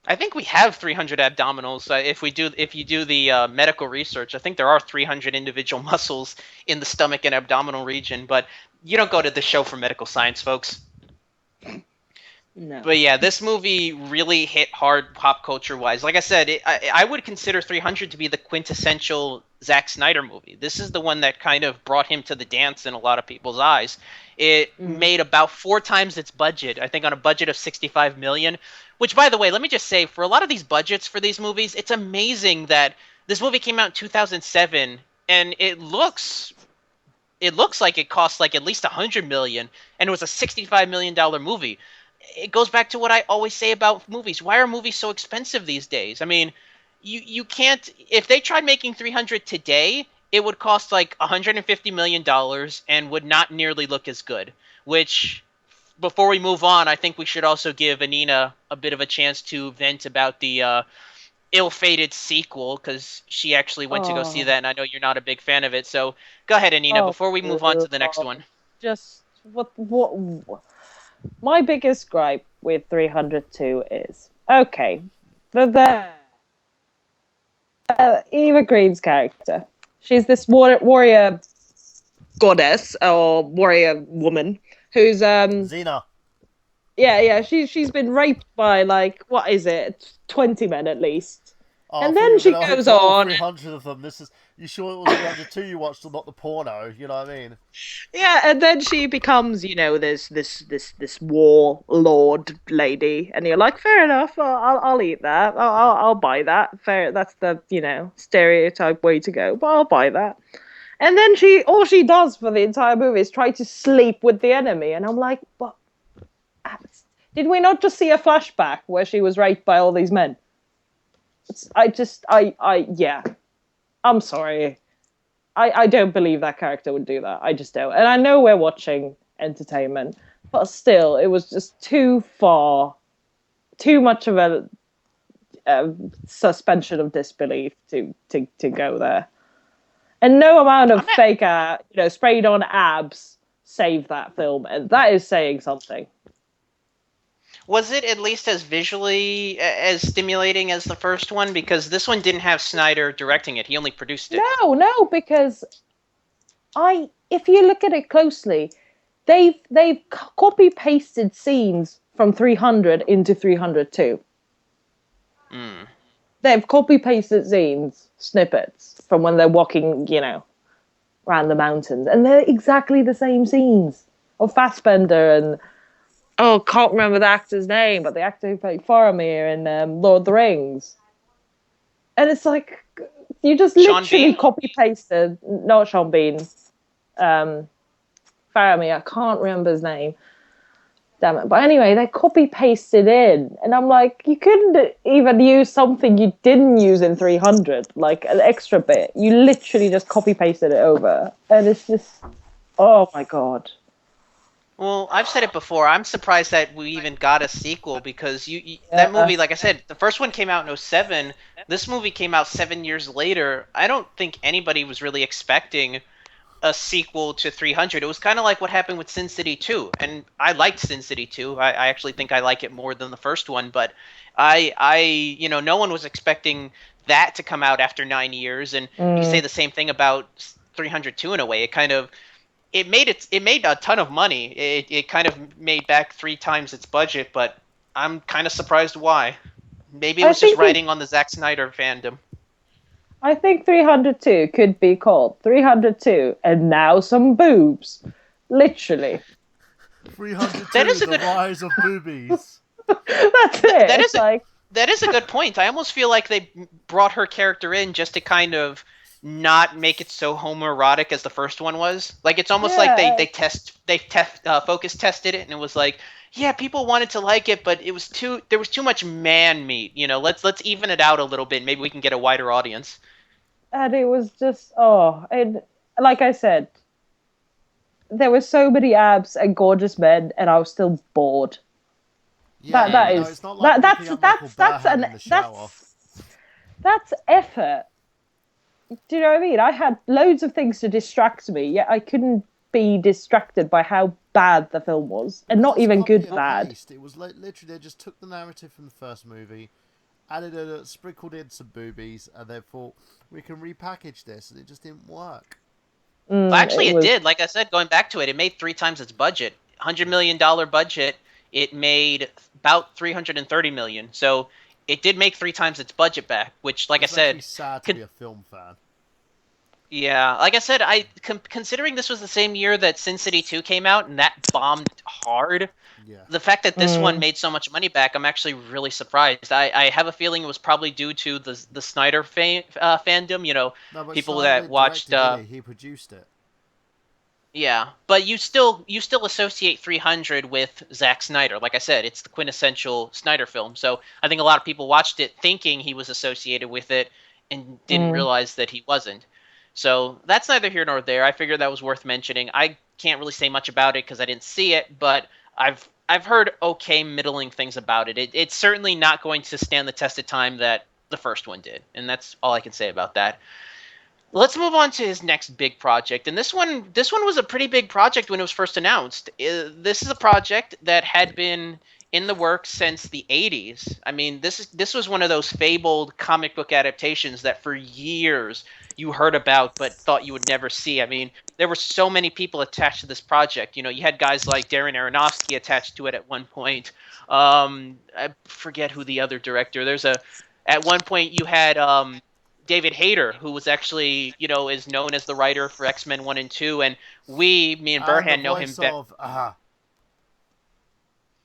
I think we have 300 abdominals. If you do the medical research, I think there are 300 individual muscles in the stomach and abdominal region. But you don't go to the show for medical science, folks. No. But yeah, this movie really hit hard pop culture wise. Like I said, I would consider 300 to be the quintessential Zack Snyder movie. This is the one that kind of brought him to the dance in a lot of people's eyes. It made about 4 times its budget, I think on a budget of 65 million, which, by the way, let me just say, for a lot of these budgets for these movies, it's amazing that this movie came out in 2007 and it looks like it cost like at least 100 million and it was a 65 million dollar movie. It goes back to what I always say about movies. Why are movies so expensive these days? I mean, you can't, if they tried making 300 today, it would cost like 150 million dollars and would not nearly look as good. Which, before we move on, I think we should also give Anina a bit of a chance to vent about the ill-fated sequel, because she actually went to go see that, and I know you're not a big fan of it. So go ahead, Anina, before we move on to the next one. Just what my biggest gripe with 302 is, okay, the Eva Green's character, she's this warrior goddess or warrior woman who's Xena. Yeah, she's been raped by, like, what is it, 20 men at least. Oh, and then she goes on. 300 of them. You sure it was 302 you watched, and not the porno? You know what I mean? Yeah, and then she becomes, this warlord lady, and you're like, fair enough, I'll eat that, I'll buy that. Fair, that's the stereotype way to go, but I'll buy that. And then all she does for the entire movie is try to sleep with the enemy, and I'm like, what? Did we not just see a flashback where she was raped by all these men? Yeah. I'm sorry. I don't believe that character would do that. I just don't. And I know we're watching entertainment, but still, it was just too much of a suspension of disbelief to go there. And no amount of fake, sprayed on abs saved that film, and that is saying something. Was it at least as visually as stimulating as the first one? Because this one didn't have Snyder directing it; he only produced it. No, because if you look at it closely, they've copy pasted scenes from 300 into 302. They've copy pasted snippets from when they're walking, around the mountains, and they're exactly the same scenes of Fassbender and. Oh, can't remember the actor's name, but the actor who played Faramir in Lord of the Rings. And it's like, you just literally copy-pasted, not Sean Bean, Faramir, I can't remember his name. Damn it. But anyway, they copy-pasted in. And I'm like, you couldn't even use something you didn't use in 300, like an extra bit. You literally just copy-pasted it over. And it's just, oh my God. Well, I've said it before. I'm surprised that we even got a sequel, because that movie, like I said, the first one came out in 2007. This movie came out 7 years later. I don't think anybody was really expecting a sequel to 300. It was kind of like what happened with Sin City 2. And I liked Sin City 2. I actually think I like it more than the first one. But no one was expecting that to come out after 9 years. And you say the same thing about 302 in a way. It made a ton of money. It kind of made back 3 times its budget, but I'm kind of surprised why. Maybe it was just riding on the Zack Snyder fandom. I think 302 could be called 302 and now some boobs. Literally. 302, the rise of boobies. That's it. That is a good point. I almost feel like they brought her character in just to kind of not make it so homoerotic as the first one was. Like, it's almost like they focus tested it, and it was like, yeah, people wanted to like it, but there was too much man meat. Let's even it out a little bit. Maybe we can get a wider audience. And it was just, like I said, there were so many abs and gorgeous men, and I was still bored. Yeah, That you know, is it's not like picking up Michael Burhan in the shower. that's effort. Do you know what I mean? I had loads of things to distract me, yet I couldn't be distracted by how bad the film was, and Because not it's even copy good and bad. paste. It was like literally they just took the narrative from the first movie, added a sprinkled in some boobies, and then thought we can repackage this, and it just didn't work. Well, It actually, it was. did. Like I said, going back to it, it made 3 times its budget. $100 million budget. It made about 330 million. So it did make 3 times its budget back. Which, like I This makes me said, sad to con- be a film fan. yeah, like I said, considering this was the same year that Sin City 2 came out and that bombed hard, Yeah. the fact that this one Mm. made so much money back, I'm actually really surprised. I have a feeling it was probably due to the Snyder fandom. You know, No, but people Snyder that didn't watched. direct it, did he? He produced it. Yeah, but you still associate 300 with Zack Snyder. Like I said, it's the quintessential Snyder film. So I think a lot of people watched it thinking he was associated with it and didn't Mm. realize that he wasn't. So that's neither here nor there. I figured that was worth mentioning. I can't really say much about it because I didn't see it, but I've heard okay middling things about it. It's certainly not going to stand the test of time that the first one did, and that's all I can say about that. Let's move on to his next big project, and this one was a pretty big project when it was first announced. This is a project that had been in the works since the 80s. I mean, this was one of those fabled comic book adaptations that for years you heard about but thought you would never see. I mean, there were so many people attached to this project. You know, you had guys like Darren Aronofsky attached to it at one point. I forget who the other director. At one point you had David Hayter, who was actually, is known as the writer for X-Men 1 and 2, and me and And the Burhan know him voice better. of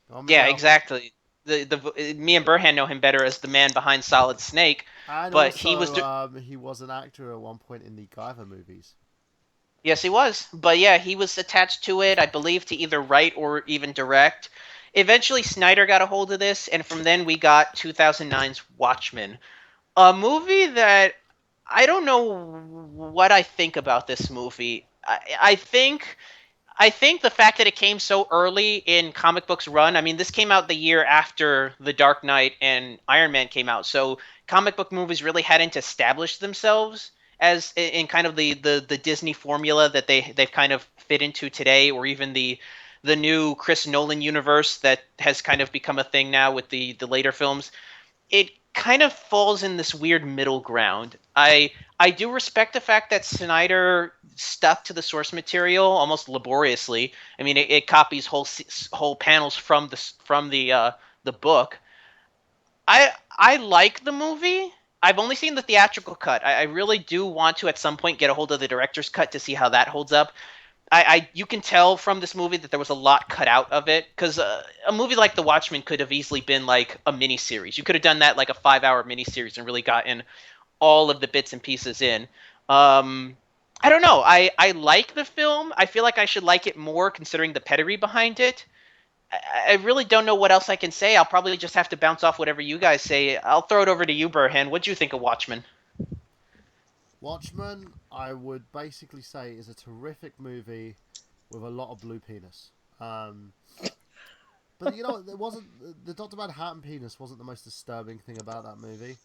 Go on, Yeah, Miguel. exactly. Me and Burhan know him better as the man behind Solid Snake, And but he was also, he was an actor at one point in the Guyver movies. yes, he was. But yeah, he was attached to it, I believe, to either write or even direct. Eventually, Snyder got a hold of this, and from then we got 2009's Watchmen, a movie that I don't know what I think about this movie. I think the fact that it came so early in comic books run. I mean, this came out the year after The Dark Knight and Iron Man came out, so comic book movies really hadn't established themselves as in kind of the Disney formula that they've kind of fit into today, or even the new Chris Nolan universe that has kind of become a thing now with the later films. It kind of falls in this weird middle ground. I do respect the fact that Snyder stuck to the source material almost laboriously. I mean, it copies whole panels from the book. I like the movie. I've only seen the theatrical cut. I really do want to at some point get a hold of the director's cut to see how that holds up. You can tell from this movie that there was a lot cut out of it because a movie like The Watchmen could have easily been like a mini series. You could have done that like a 5 hour mini series and really gotten all of the bits and pieces in. Um, I don't know. I like the film. I feel like I should like it more considering the pedigree behind it. I really don't know what else I can say. I'll probably just have to bounce off whatever you guys say. I'll throw it over to you, Burhan. What do you think of Watchmen? Watchmen, I would basically say, is a terrific movie with a lot of blue penis. But you know, it wasn't the Dr. Manhattan penis wasn't the most disturbing thing about that movie.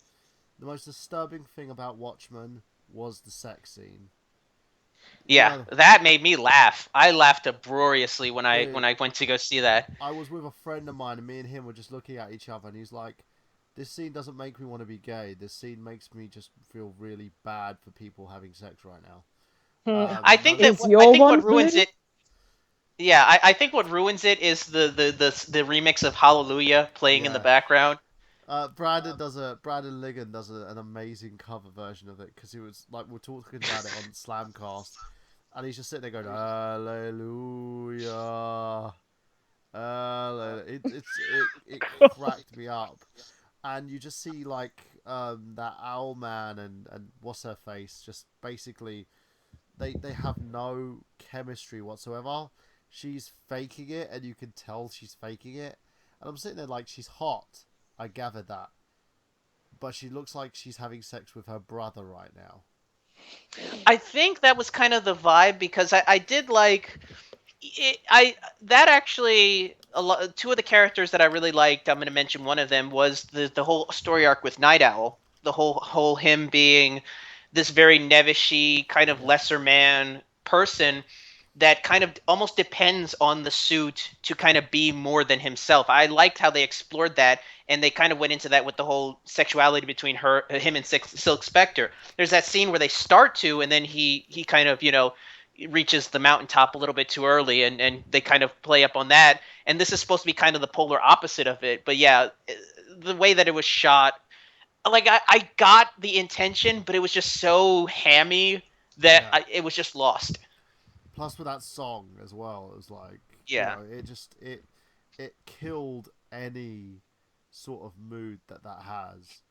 The most disturbing thing about Watchmen was the sex scene. You Yeah, know, that made me laugh. I laughed uproariously when I dude, when I went to go see that. I was with a friend of mine, and me and him were just looking at each other, and he's like, "This scene doesn't make me want to be gay. This scene makes me just feel really bad for people having sex right now." I think No, that Is I your think one what ruins blue? it. Yeah, I think what ruins it is the remix of Hallelujah playing in the yeah. background. Brandon Ligon does an amazing cover version of it because he was like we're talking about it on Slamcast, and he's just sitting there going Hallelujah, Hallelujah. It cracked me up, and you just see like that owl man and what's her face just basically they have no chemistry whatsoever. She's faking it, and you can tell she's faking it. And I'm sitting there like she's hot. I gathered that, but she looks like she's having sex with her brother right now. I think that was kind of the vibe because I did like it, I that actually two of the characters that I really liked. I'm going to mention one of them was the whole story arc with Night Owl. The whole him being this very nevishy kind of Yeah. lesser man person that kind of almost depends on the suit to kind of be more than himself. I liked how they explored that, and they kind of went into that with the whole sexuality between him and Silk Spectre. There's that scene where they start to, and then he kind of reaches the mountaintop a little bit too early, and they kind of play up on that. And this is supposed to be kind of the polar opposite of it. But yeah, the way that it was shot, like I got the intention, but it was just so hammy that Yeah. it was just lost. Plus with that song as well, it was like, Yeah. it killed any sort of mood that has.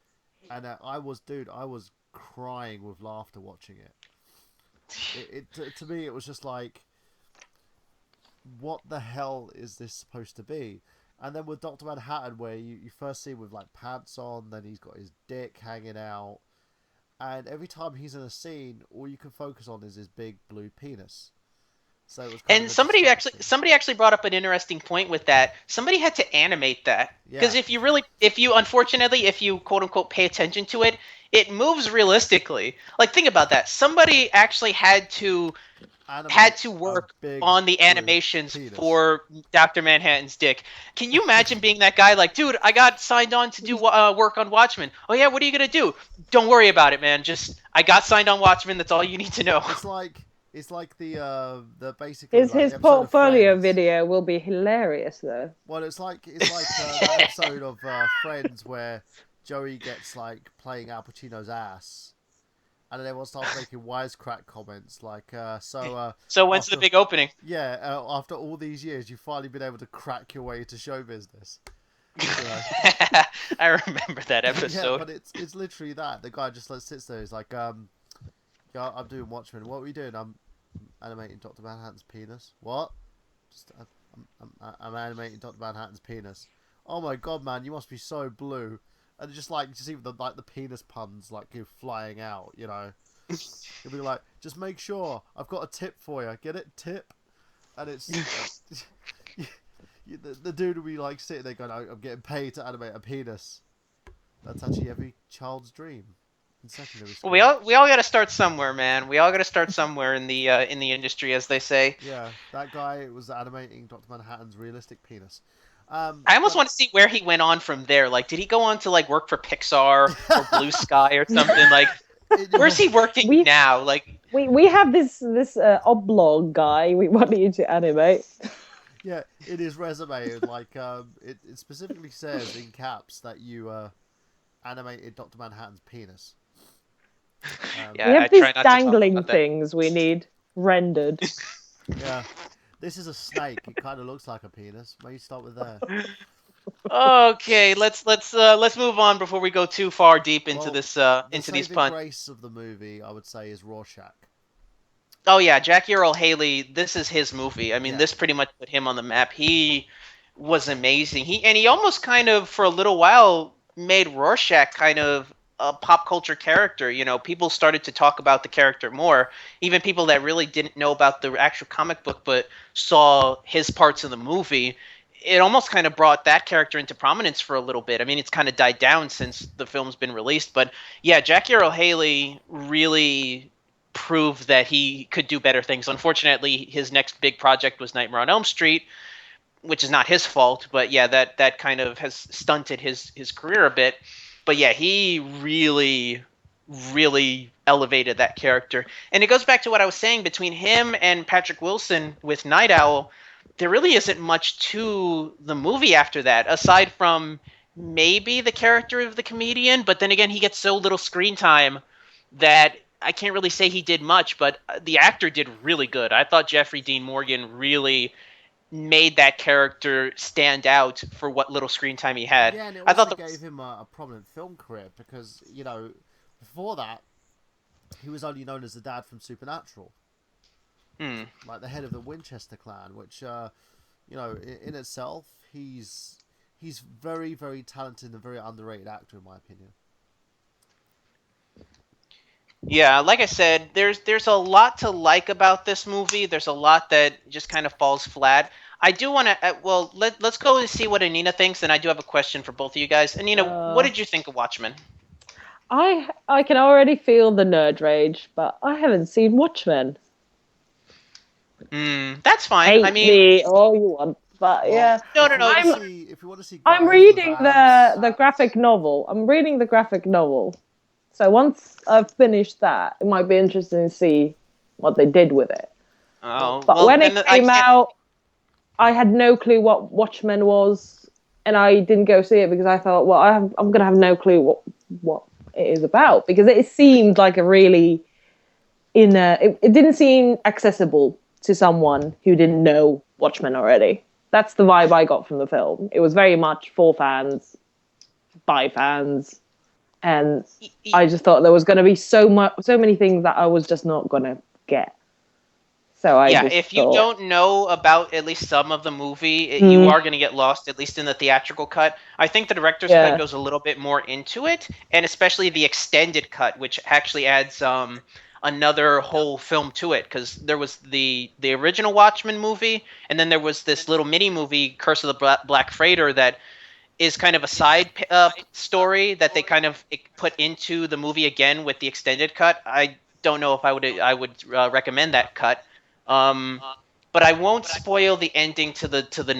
And I was crying with laughter watching it. To me, it was just like, what the hell is this supposed to be? And then with Dr. Manhattan, where you first see him with like pants on, then he's got his dick hanging out, and every time he's in a scene, all you can focus on is his big blue penis. So it was kind of And a distraction. somebody actually brought up an interesting point with that. Somebody had to animate that because Yeah, if you quote unquote pay attention to it, it moves realistically. Like think about that. Somebody actually had animate to a work big on the blue animations penis. for Dr. Manhattan's dick. Can you imagine being that guy? Like, dude, I got signed on to do work on Watchmen. Oh yeah, what are you gonna do? Don't worry about it, man. Just I got signed on Watchmen. That's all you need to know. It's like the basically His like the his episode of portfolio Friends. video will be hilarious though. Well, it's like that episode of Friends where Joey gets like playing Al Pacino's ass, and then everyone starts making wisecrack comments like, So when's the after big opening? yeah, after all these years, you've finally been able to crack your way into show business. You know, I remember that yeah, episode. but it's literally that. The guy just like sits there. He's like, yeah, I'm doing Watchmen. What are we doing? I'm animating Doctor Manhattan's penis. What? Just I'm animating Doctor Manhattan's penis. Oh my god, man, you must be so blue. And just even the penis puns like go flying out. You know, he'll be like, just make sure I've got a tip for you. Get it, tip. And it's the dude will be like sitting there going, I'm getting paid to animate a penis. That's actually every child's dream in secondary Well, school. we all got to start somewhere, man. We all got to start somewhere in the industry, as they say. Yeah, that guy was animating Doctor Manhattan's realistic penis. I almost But want to see where he went on from there. Like, did he go on to like work for Pixar or Blue Sky or something? Like, where's he working We now? Like, we have this oblong guy we want you to animate. yeah, in his resume, like it specifically says in caps that you animated Doctor Manhattan's penis. We yeah, I have try these not to talk dangling about that. things we need rendered. Yeah, this is a snake. It kind of looks like a penis. Maybe start with there. Okay, let's move on before we go too far deep into Well, this the into these saving puns. grace of the movie, I would say, is Rorschach. Oh yeah, Jackie Earl Haley. This is his movie. I mean, Yeah, this pretty much put him on the map. He was amazing. He almost kind of for a little while made Rorschach kind of a pop culture character. You know, people started to talk about the character more. Even people that really didn't know about the actual comic book but saw his parts in the movie. It almost kind of brought that character into prominence for a little bit. I mean, it's kind of died down since the film's been released, but yeah, Jackie Earl Haley really proved that he could do better things. Unfortunately, his next big project was Nightmare on Elm Street, which is not his fault, but yeah, that kind of has stunted his career a bit. But yeah, he really elevated that character. And it goes back to what I was saying between him and Patrick Wilson with Night Owl. There really isn't much to the movie after that, aside from maybe the character of the comedian. But then again, he gets so little screen time that I can't really say he did much, but the actor did really good. I thought Jeffrey Dean Morgan really made that character stand out for what little screen time he had. yeah, and it I thought also gave him a prominent film career because before that he was only known as the dad from Supernatural, hmm. like the head of the Winchester clan, which in itself he's very very talented and very underrated actor in my opinion. Yeah, like I said, there's a lot to like about this movie. There's a lot that just kind of falls flat. I do want to well, let's go and see what Anina thinks, and I do have a question for both of you guys. Anina, what Uh, did you think of Watchmen? I can already feel the nerd rage, but I haven't seen Watchmen. That's fine. I Hate mean, me all you want, but Well, yeah, no, no, no. if you want to see I'm guys with reading abs, the graphic novel. I'm reading the graphic novel. So once I've finished that, it might be interesting to see what they did with it. Oh, But well, when then it I came can't. out, I had no clue what Watchmen was, and I didn't go see it because I thought, well, I'm gonna have no clue what it is about because it seemed like a really it didn't seem accessible to someone who didn't know Watchmen already. That's the vibe I got from the film. It was very much for fans, by fans, and I just thought there was going to be so many things that I was just not going to get. So I Yeah, just if you thought, don't know about at least some of the movie, you mm, are going to get lost, at least in the theatrical cut. I think the director's cut yeah, goes a little bit more into it, and especially the extended cut, which actually adds another whole film to it, because there was the original Watchmen movie, and then there was this little mini movie, Curse of the Black Freighter, that is kind of a side story that they kind of put into the movie again with the extended cut. I don't know if I would recommend that cut. Um, but I won't spoil the ending to the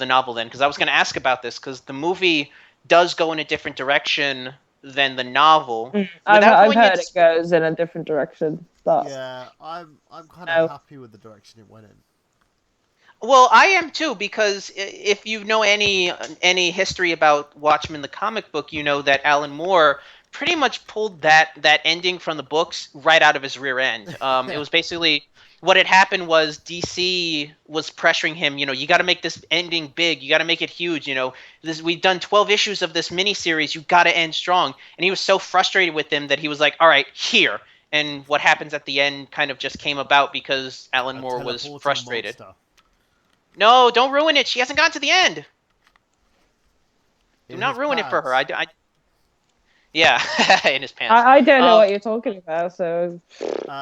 novel then, because I was going to ask about this because the movie does go in a different direction than the novel. Without I've going heard into it goes in a different direction, but yeah, I'm kind of no. happy with the direction it went in. Well, I am too because if you know any history about Watchmen the comic book, you know that Alan Moore pretty much pulled that ending from the books right out of his rear end. It was basically what had happened was DC was pressuring him. You got to make this ending big. You got to make it huge. We've done 12 issues of this miniseries. You got to end strong. And he was so frustrated with them that he was like, "All right, here." And what happens at the end kind of just came about because Alan A Moore was teleporting frustrated. monster No, don't ruin it. She hasn't gotten to the end. Do in not his ruin it for her. pants. Yeah, in his pants. I don't know Um, what you're talking about, so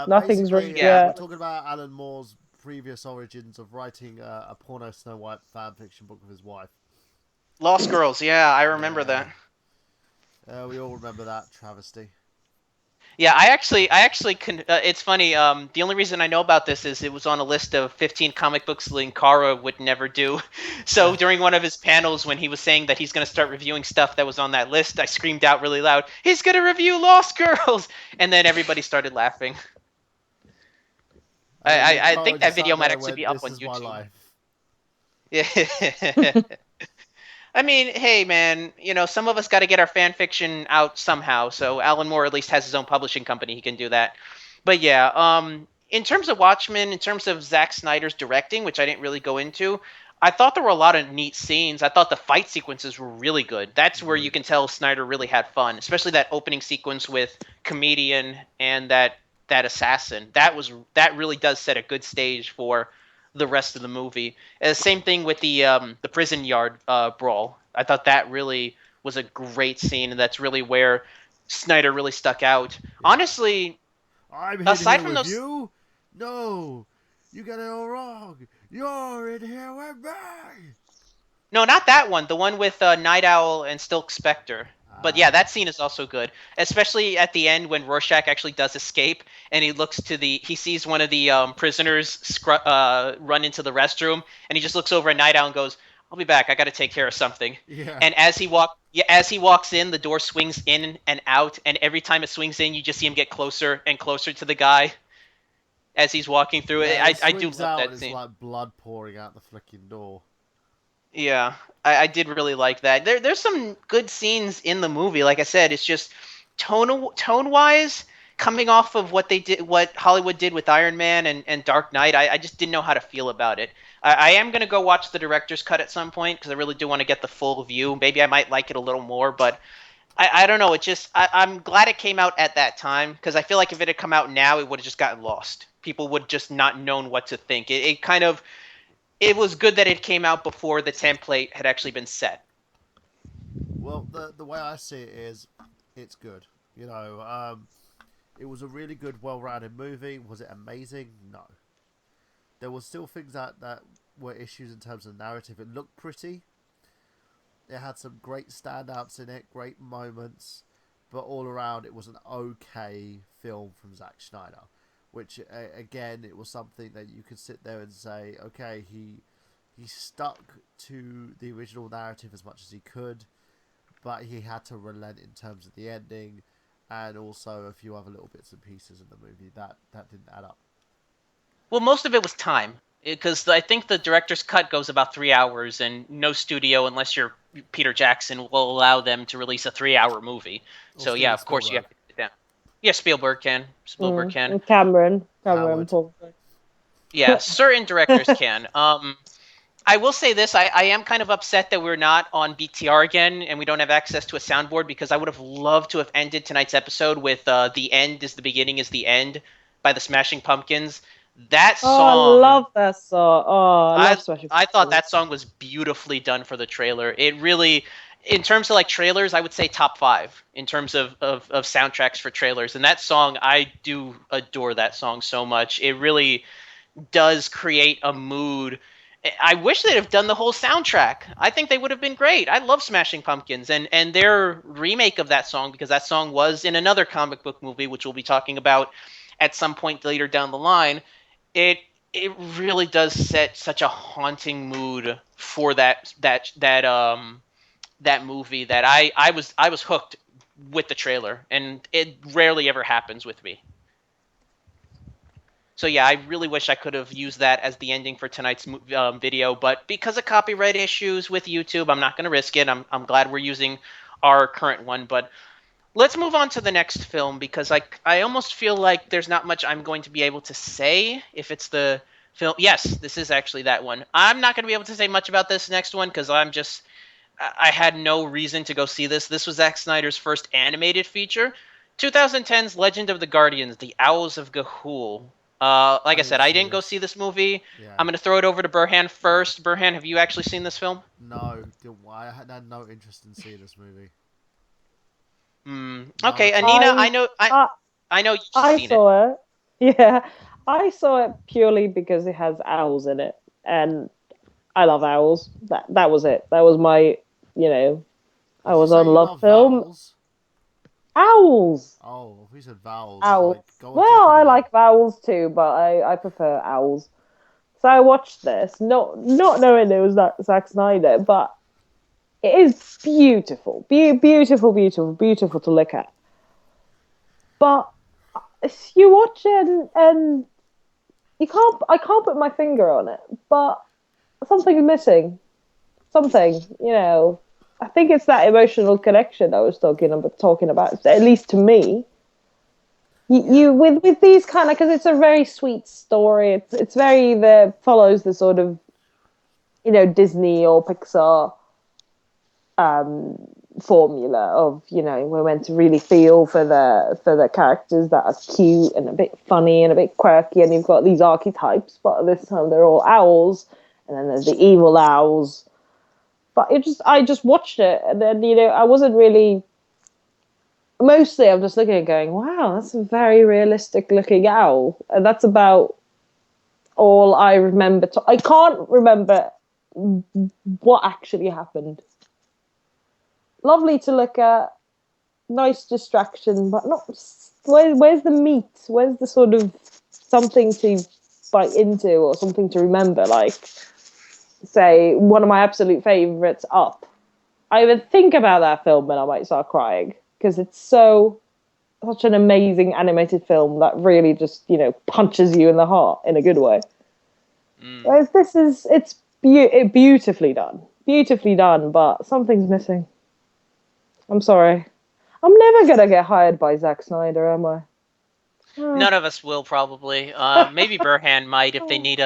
nothing's really, Basically, yeah. we're yeah. talking about Alan Moore's previous origins of writing a porno Snow White fan fiction book with his wife. Lost Girls. Yeah, I remember Yeah, that. we all remember that travesty. Yeah, I actually can. It's funny. The only reason I know about this is it was on a list of 15 comic books Linkara would never do. So during one of his panels, when he was saying that he's going to start reviewing stuff that was on that list, I screamed out really loud, "He's going to review Lost Girls!" And then everybody started laughing. And then I Linkara think that just video sat might there and actually went, be up "This on is my YouTube. life." Yeah. I mean, hey, man, some of us got to get our fan fiction out somehow. So Alan Moore at least has his own publishing company; he can do that. But yeah, in terms of Watchmen, in terms of Zack Snyder's directing, which I didn't really go into, I thought there were a lot of neat scenes. I thought the fight sequences were really good. That's where you Agreed. can tell Snyder really had fun, especially that opening sequence with Comedian and that assassin. That really does set a good stage for the rest of the movie. Same thing with the prison yard brawl. I thought that really was a great scene, and that's really where Snyder really stuck out. Yeah. Honestly, I'm in aside here from with those, you? No, you got it all wrong. You're in here with me. no, not that one. The one with Night Owl and Stilk Spectre. But yeah, Ah, that scene is also good, especially at the end when Rorschach actually does escape and he sees one of the prisoners run into the restroom, and he just looks over at Night Owl and goes, "I'll be back. I got to take care of something." yeah. And as he walks in, the door swings in and out, and every time it swings in, you just see him get closer and closer to the guy as he's walking through it. Yeah, it I do swings love out and that it's scene. like blood pouring out the flicking door. Yeah, I did really like that. There's some good scenes in the movie. Like I said, it's just tone wise, coming off of what Hollywood did with Iron Man and Dark Knight. I just didn't know how to feel about it. I am gonna go watch the director's cut at some point because I really do want to get the full view. Maybe I might like it a little more, but I don't know. It just I'm glad it came out at that time because I feel like if it had come out now, it would have just gotten lost. People would just not known what to think. It kind of it was good that it came out before the template had actually been set. Well, the way I see it is, it's good. You know, It was a really good, well-rounded movie. Was it amazing? No. There were still things that were issues in terms of narrative. It looked pretty. It had some great standouts in it, great moments, but all around it was an okay film from Zack Snyder. Which again, it was something that you could sit there and say, okay, he stuck to the original narrative as much as he could, but he had to relent in terms of the ending, and also a few other little bits and pieces in the movie that didn't add up. Well, most of it was time, because I think the director's cut goes about 3 hours, and no studio, unless you're Peter Jackson, will allow them to release a 3-hour movie. Or So Steven yeah, of course you Spielberg. have to sit down. Yeah, Spielberg can. Spielberg can. And Cameron, Howard. probably. Yeah, certain directors can. I will say this: I am kind of upset that we're not on BTR again, and we don't have access to a soundboard, because I would have loved to have ended tonight's episode with "The End is the Beginning is the End" by the Smashing Pumpkins. That Oh, I song, love that song. Oh, I I love Smashing I thought Pumpkins. that song was beautifully done for the trailer. It really, in terms of like trailers, I would say top 5 in terms of soundtracks for trailers. And that song, I do adore that song so much. It really does create a mood. I wish they'd have done the whole soundtrack. I think they would have been great. I love Smashing Pumpkins, and their remake of that song, because that song was in another comic book movie, which we'll be talking about at some point later down the line. It it really does set such a haunting mood for that movie that I was hooked with the trailer, and it rarely ever happens with me. So yeah, I really wish I could have used that as the ending for tonight's video, but because of copyright issues with YouTube, I'm not going to risk it. I'm glad we're using our current one, but let's move on to the next film, because I almost feel like there's not much I'm going to be able to say if it's the film. Yes, this is actually that one. I'm not going to be able to say much about this next one, because I had no reason to go see this. This was Zack Snyder's first animated feature, 2010's Legend of the Guardians: The Owls of Ga'Hoole. Like I said, I didn't go see this movie. Yeah. I'm going to throw it over to Burhan first. Burhan, have you actually seen this film? No, I had no interest in seeing this movie. Okay, at all. Anina, I, I know you've I seen it. saw it. Yeah, I saw it purely because it has owls in it, and I love owls. That was it. That was my, I Did you was say on you love love film. vowels? Owls. Oh, we said vowels. Owls. Like, go on Well, I Jeopardy. like vowels too, but I prefer owls. So I watched this, not knowing it was Zack Snyder, but it is beautiful, beautiful, beautiful, beautiful to look at. But you watch it and I can't put my finger on it, but something's missing. Something, I think it's that emotional connection I was talking about. At least to me, you with these kind of, because it's a very sweet story. It's very follows the sort of Disney or Pixar formula of we're meant to really feel for the characters that are cute and a bit funny and a bit quirky, and you've got these archetypes, but this time they're all owls, and then there's the evil owls. But I just watched it, and then I wasn't really. Mostly, I'm just looking and going, "Wow, that's a very realistic looking owl," and that's about all I remember. I can't remember what actually happened. Lovely to look at, nice distraction, but not. Where's the meat? Where's the sort of something to bite into or something to remember? Like, say, one of my absolute favorites, Up. I even think about that film and I might start crying because it's such an amazing animated film that really just punches you in the heart in a good way. Whereas it's beautifully done, but something's missing. I'm sorry. I'm never gonna get hired by Zack Snyder, am I? None of us will probably. Maybe Burhan might if they need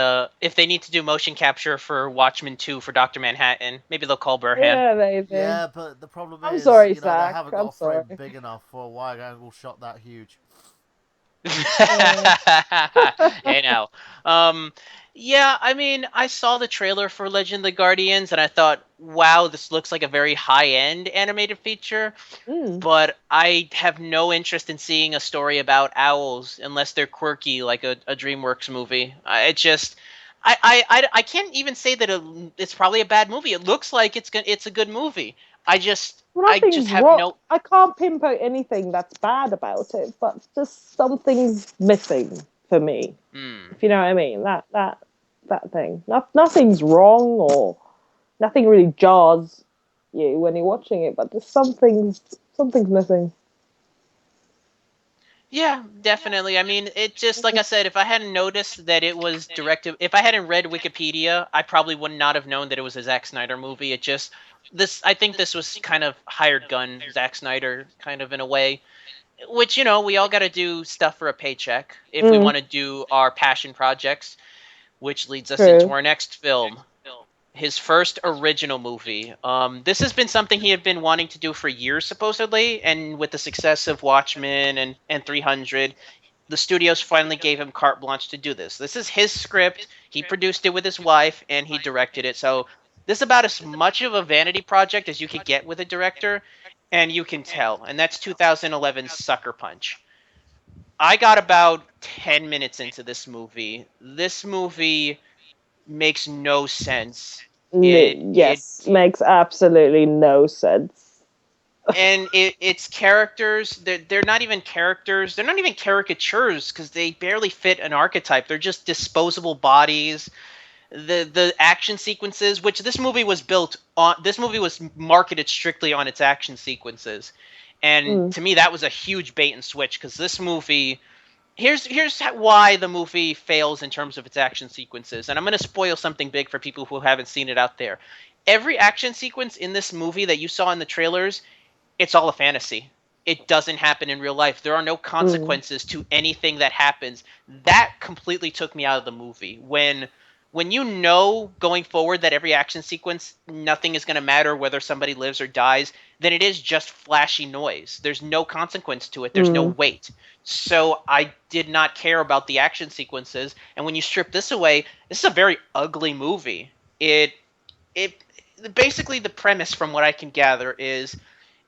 to do motion capture for Watchmen 2 for Dr. Manhattan. Maybe they'll call Burhan. Yeah, maybe. Yeah, but the problem I'm is, sorry, they Zack. haven't I'm got a frame sorry. big enough for a wide angle shot that huge. Hey now. Um, yeah, I mean, I saw the trailer for Legend of the Guardians and I thought, wow, this looks like a very high-end animated feature, Mm. but I have no interest in seeing a story about owls unless they're quirky like a DreamWorks movie. I can't even say that it's probably a bad movie. It looks like it's a good movie. I just Nothing's have wrong. no. I can't pinpoint anything that's bad about it, but just something's missing for me. Hmm. If you know what I mean, that thing. Nothing's wrong or nothing really jars you when you're watching it, but just something's missing. Yeah, definitely. I mean, it just like I said, if I hadn't noticed that it was directed, if I hadn't read Wikipedia, I probably would not have known that it was a Zack Snyder movie. It just this I think this was kind of hired gun Zack Snyder kind of in a way, which we all got to do stuff for a paycheck if we Mm, want to do our passion projects, which leads us into true. our next film, his first original movie. This has been something he had been wanting to do for years, supposedly, and with the success of Watchmen and 300, the studios finally gave him carte blanche to do this. This is his script. He produced it with his wife, and he directed it. So this is about as much of a vanity project as you could get with a director, and you can tell. And that's 2011's Sucker Punch. I got about 10 minutes into this movie. This movie makes no sense. It Yes, makes absolutely no sense. and its characters, they're not even characters, they're not even caricatures because they barely fit an archetype. They're just disposable bodies. The action sequences, which this movie was marketed strictly on its action sequences, and Mm, to me that was a huge bait and switch because this movie, here's why the movie fails in terms of its action sequences, and I'm going to spoil something big for people who haven't seen it out there. Every action sequence in this movie that you saw in the trailers, it's all a fantasy. It doesn't happen in real life. There are no mm, consequences to anything that happens. That completely took me out of the movie. When you know going forward that every action sequence, nothing is going to matter whether somebody lives or dies, then it is just flashy noise. There's no consequence to it. There's no mm, weight. So I did not care about the action sequences. And when you strip this away, this is a very ugly movie. It basically, the premise from what I can gather is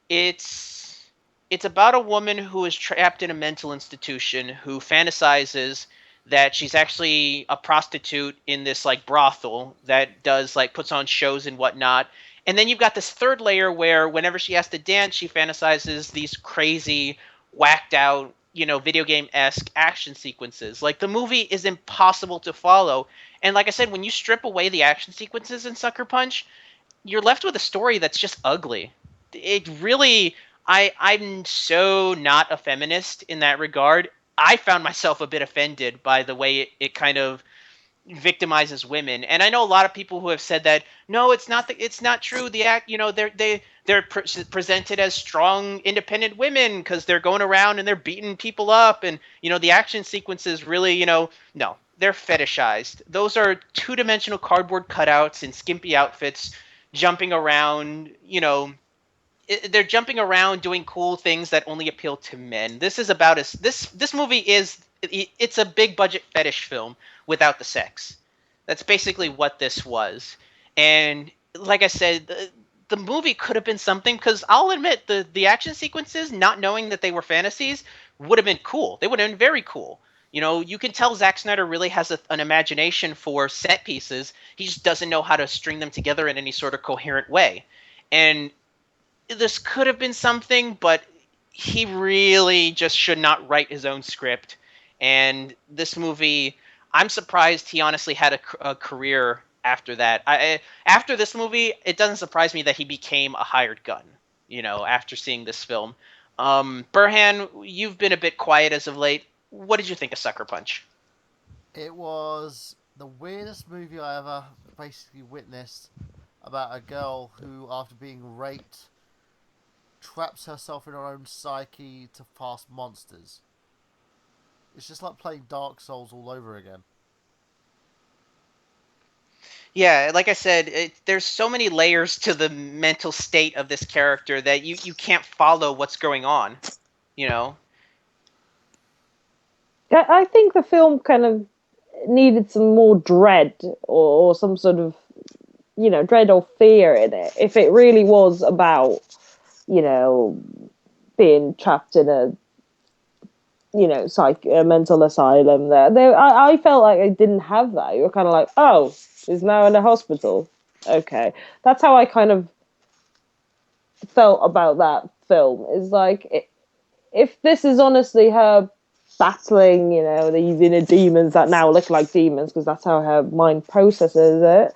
it's it's about a woman who is trapped in a mental institution who fantasizes that she's actually a prostitute in this like brothel that does like puts on shows and whatnot. And then you've got this third layer where whenever she has to dance, she fantasizes these crazy, whacked out, video game esque action sequences. Like the movie is impossible to follow. And like I said, when you strip away the action sequences in Sucker Punch, you're left with a story that's just ugly. It really, I'm so not a feminist in that regard. I found myself a bit offended by the way it kind of victimizes women. And I know a lot of people who have said that no, it's not true. The act, they're presented as strong, independent women because they're going around and they're beating people up, and the action sequences really, no, they're fetishized. Those are two-dimensional cardboard cutouts in skimpy outfits jumping around, they're jumping around doing cool things that only appeal to men. This is about as this movie is it's a big budget fetish film without the sex. That's basically what this was. And like I said, the movie could have been something because I'll admit the action sequences, not knowing that they were fantasies, would have been cool. They would have been very cool. You can tell Zack Snyder really has an imagination for set pieces. He just doesn't know how to string them together in any sort of coherent way. And this could have been something, but he really just should not write his own script. And this movie, I'm surprised he honestly had a career after that. After this movie, it doesn't surprise me that he became a hired gun. After seeing this film. Burhan, you've been a bit quiet as of late. What did you think of Sucker Punch? It was the weirdest movie I ever basically witnessed about a girl who, after being raped, traps herself in her own psyche to fast monsters. It's just like playing Dark Souls all over again. Yeah, like I said, there's so many layers to the mental state of this character that you can't follow what's going on. You know, I think the film kind of needed some more dread or some sort of, dread or fear in it. If it really was about, being trapped in a, a mental asylum, I felt like I didn't have that. You were kind of like, oh, she's now in a hospital. Okay, that's how I kind of felt about that film. Is like, if this is honestly her battling, these inner demons that now look like demons because that's how her mind processes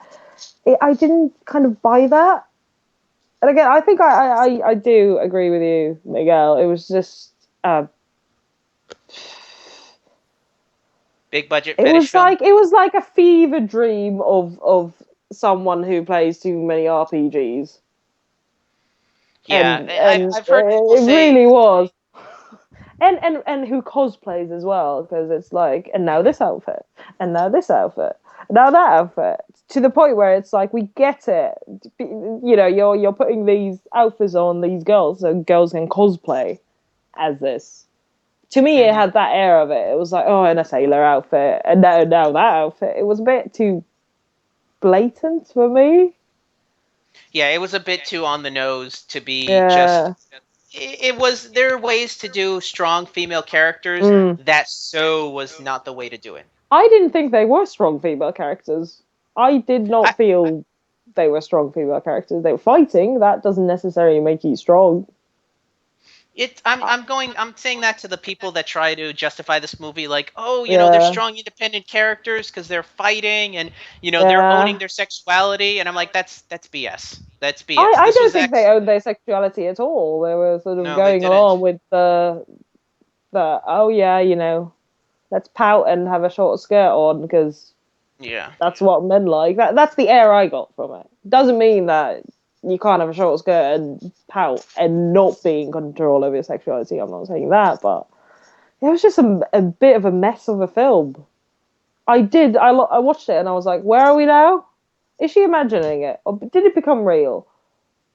it, I didn't kind of buy that. And again, I think I do agree with you, Miguel. It was just Big budget fetish film. it was like a fever dream of someone who plays too many RPGs, Yeah, and I've heard people it say. really was. And who cosplays as well, because it's like, and now this outfit, and now this outfit, now that outfit, to the point where it's like, we get it. You're putting these outfits on these girls so girls can cosplay as this. To me, it Mhm. had that air of it. It was like, oh, in a sailor outfit, and now that outfit. It was a bit too blatant for me. Yeah, it was a bit too on the nose to be just. Yeah. It was. There are ways to do strong female characters. Mm. That so was not the way to do it. I didn't think they were strong female characters. I did I, not feel they were strong female characters. They were fighting. That doesn't necessarily make you strong. I'm saying that to the people that try to justify this movie, like, oh, they're Yeah, strong independent characters because they're fighting and they're owning yeah. their sexuality, and I'm like, that's BS. That's BS. I This don't was think they owned their sexuality at all. They were sort of No, they going didn't. along with the oh yeah, let's pout and have a short skirt on because Yeah. that's what men like. That's the air I got from it. Doesn't mean that you can't have a short skirt and pout and not be in control of your sexuality. I'm not saying that, but it was just a bit of a mess of a film. I watched it and I was like, where are we now? Is she imagining it, or did it become real?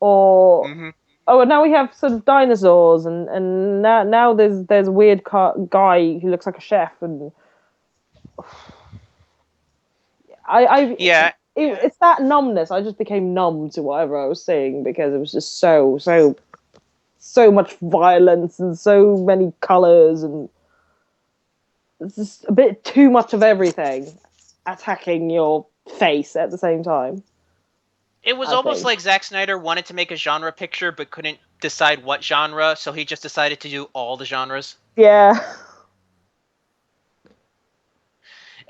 Or Hmm. oh, and now we have sort of dinosaurs, and now there's a weird guy who looks like a chef, and I Yeah. it's that numbness. I just became numb to whatever I was seeing because it was just so much violence and so many colors, and it's just a bit too much of everything attacking your face at the same time. It was I almost think. like Zack Snyder wanted to make a genre picture but couldn't decide what genre, so he just decided to do all the genres. Yeah.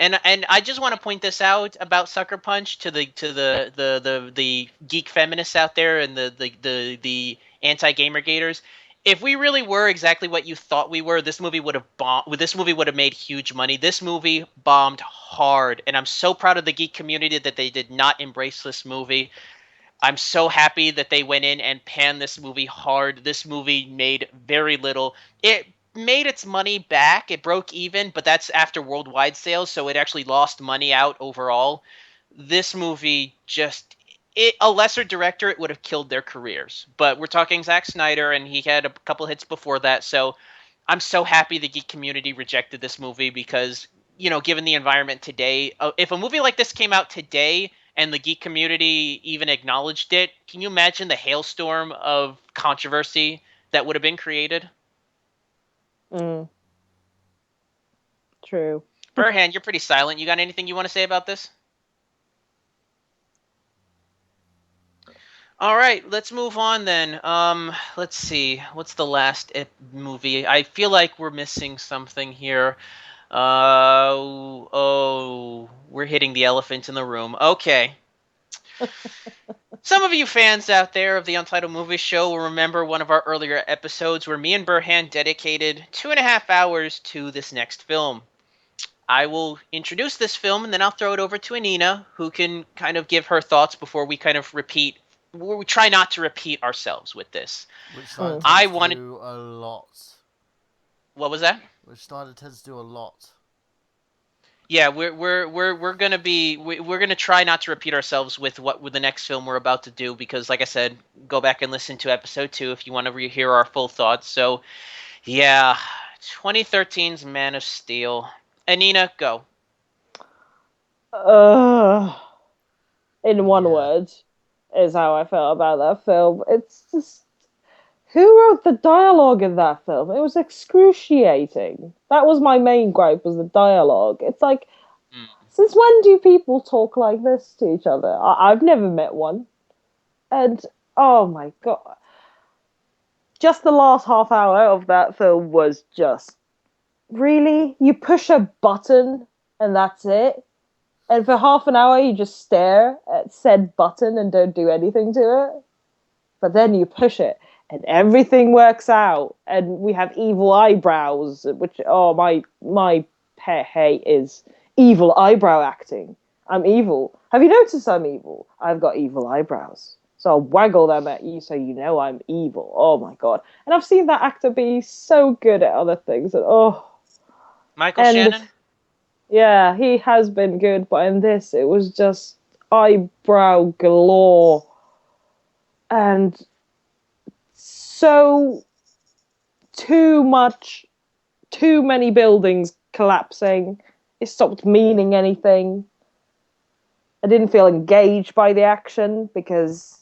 And I just want to point this out about Sucker Punch to the geek feminists out there and the anti gamer gators. If we really were exactly what you thought we were, this movie would have bombed. This movie would have made huge money. This movie bombed hard, and I'm so proud of the geek community that they did not embrace this movie. I'm so happy that they went in and panned this movie hard. This movie made very little. It made its money back. It broke even, but that's after worldwide sales, so it actually lost money out overall. This movie just a lesser director, it would have killed their careers. But we're talking Zack Snyder, and he had a couple hits before that, so I'm so happy the geek community rejected this movie because, given the environment today, if a movie like this came out today and the geek community even acknowledged it, can you imagine the hailstorm of controversy that would have been created? Mm, true. Burhan, you're pretty silent. You got anything you want to say about this? All right, let's move on then. Let's see. What's the last movie? I feel like we're missing something here. We're hitting the elephant in the room. Okay. Some of you fans out there of the Untitled Movie Show will remember one of our earlier episodes where me and Burhan dedicated 2.5 hours to this next film. I will introduce this film and then I'll throw it over to Anina, who can kind of give her thoughts before we kind of repeat. We try not to repeat ourselves with this. Which Snyder Mm. I tends to wanted. do a lot. What was that? Which Snyder tends to do a lot. Yeah, we're gonna be we're gonna try not to repeat ourselves with the next film we're about to do because, like I said, go back and listen to episode 2 if you want to rehear our full thoughts. So yeah, 2013's Man of Steel. Anina, go. In one Yeah. word, is how I felt about that film. It's just who wrote the dialogue in that film? It was excruciating. That was my main gripe, was the dialogue. It's like, since when do people talk like this to each other? I've never met one. And, oh my god. Just the last half hour of that film was just, really? You push a button and that's it? And for half an hour you just stare at said button and don't do anything to it? But then you push it and everything works out and we have evil eyebrows, which, oh, my pet hate is evil eyebrow acting. I'm evil. Have you noticed I'm evil? I've got evil eyebrows, so I'll waggle them at you so you know I'm evil. Oh my god. And I've seen that actor be so good at other things, and Michael and Shannon? yeah, he has been good, but in this it was just eyebrow galore. And so too much, too many buildings collapsing. It stopped meaning anything. I didn't feel engaged by the action because,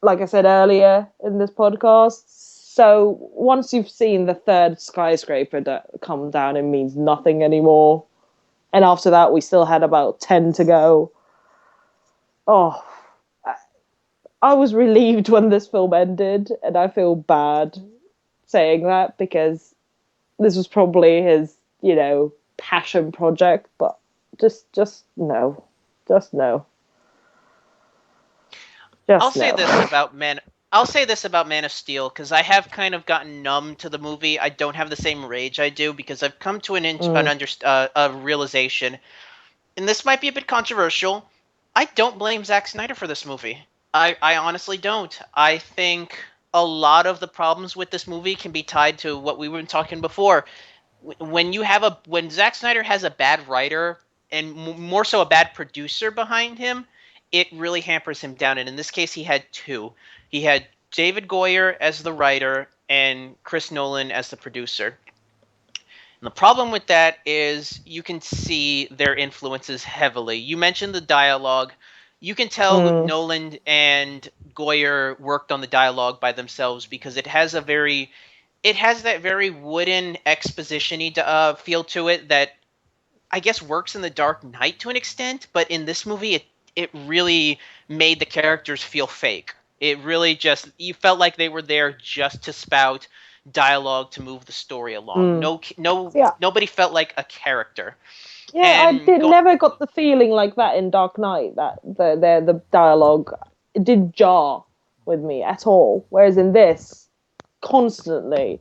like I said earlier in this podcast, so once you've seen the third skyscraper that come down, it means nothing anymore. And after that, we still had about 10 to go. Oh, I was relieved when this film ended, and I feel bad saying that because this was probably his, passion project, but just no. Just no. I'll Just say no. this about Man. I'll say this about Man of Steel because I have kind of gotten numb to the movie. I don't have the same rage I do because I've come to a realization, and this might be a bit controversial. I don't blame Zack Snyder for this movie. I honestly don't. I think a lot of the problems with this movie can be tied to what we were talking before. When Zack Snyder has a bad writer and more so a bad producer behind him, it really hampers him down. And in this case, he had two. He had David Goyer as the writer and Chris Nolan as the producer. And the problem with that is you can see their influences heavily. You mentioned the dialogue. You can tell Mm, Nolan and Goyer worked on the dialogue by themselves because it has that very wooden exposition-y feel to it that I guess works in The Dark Knight to an extent, but in this movie it really made the characters feel fake. It really just you felt like they were there just to spout dialogue to move the story along. mm. No Yeah, nobody felt like a character. yeah. I And did never got the feeling like that in Dark Knight. That the dialogue, it did jar with me at all. Whereas in this, constantly,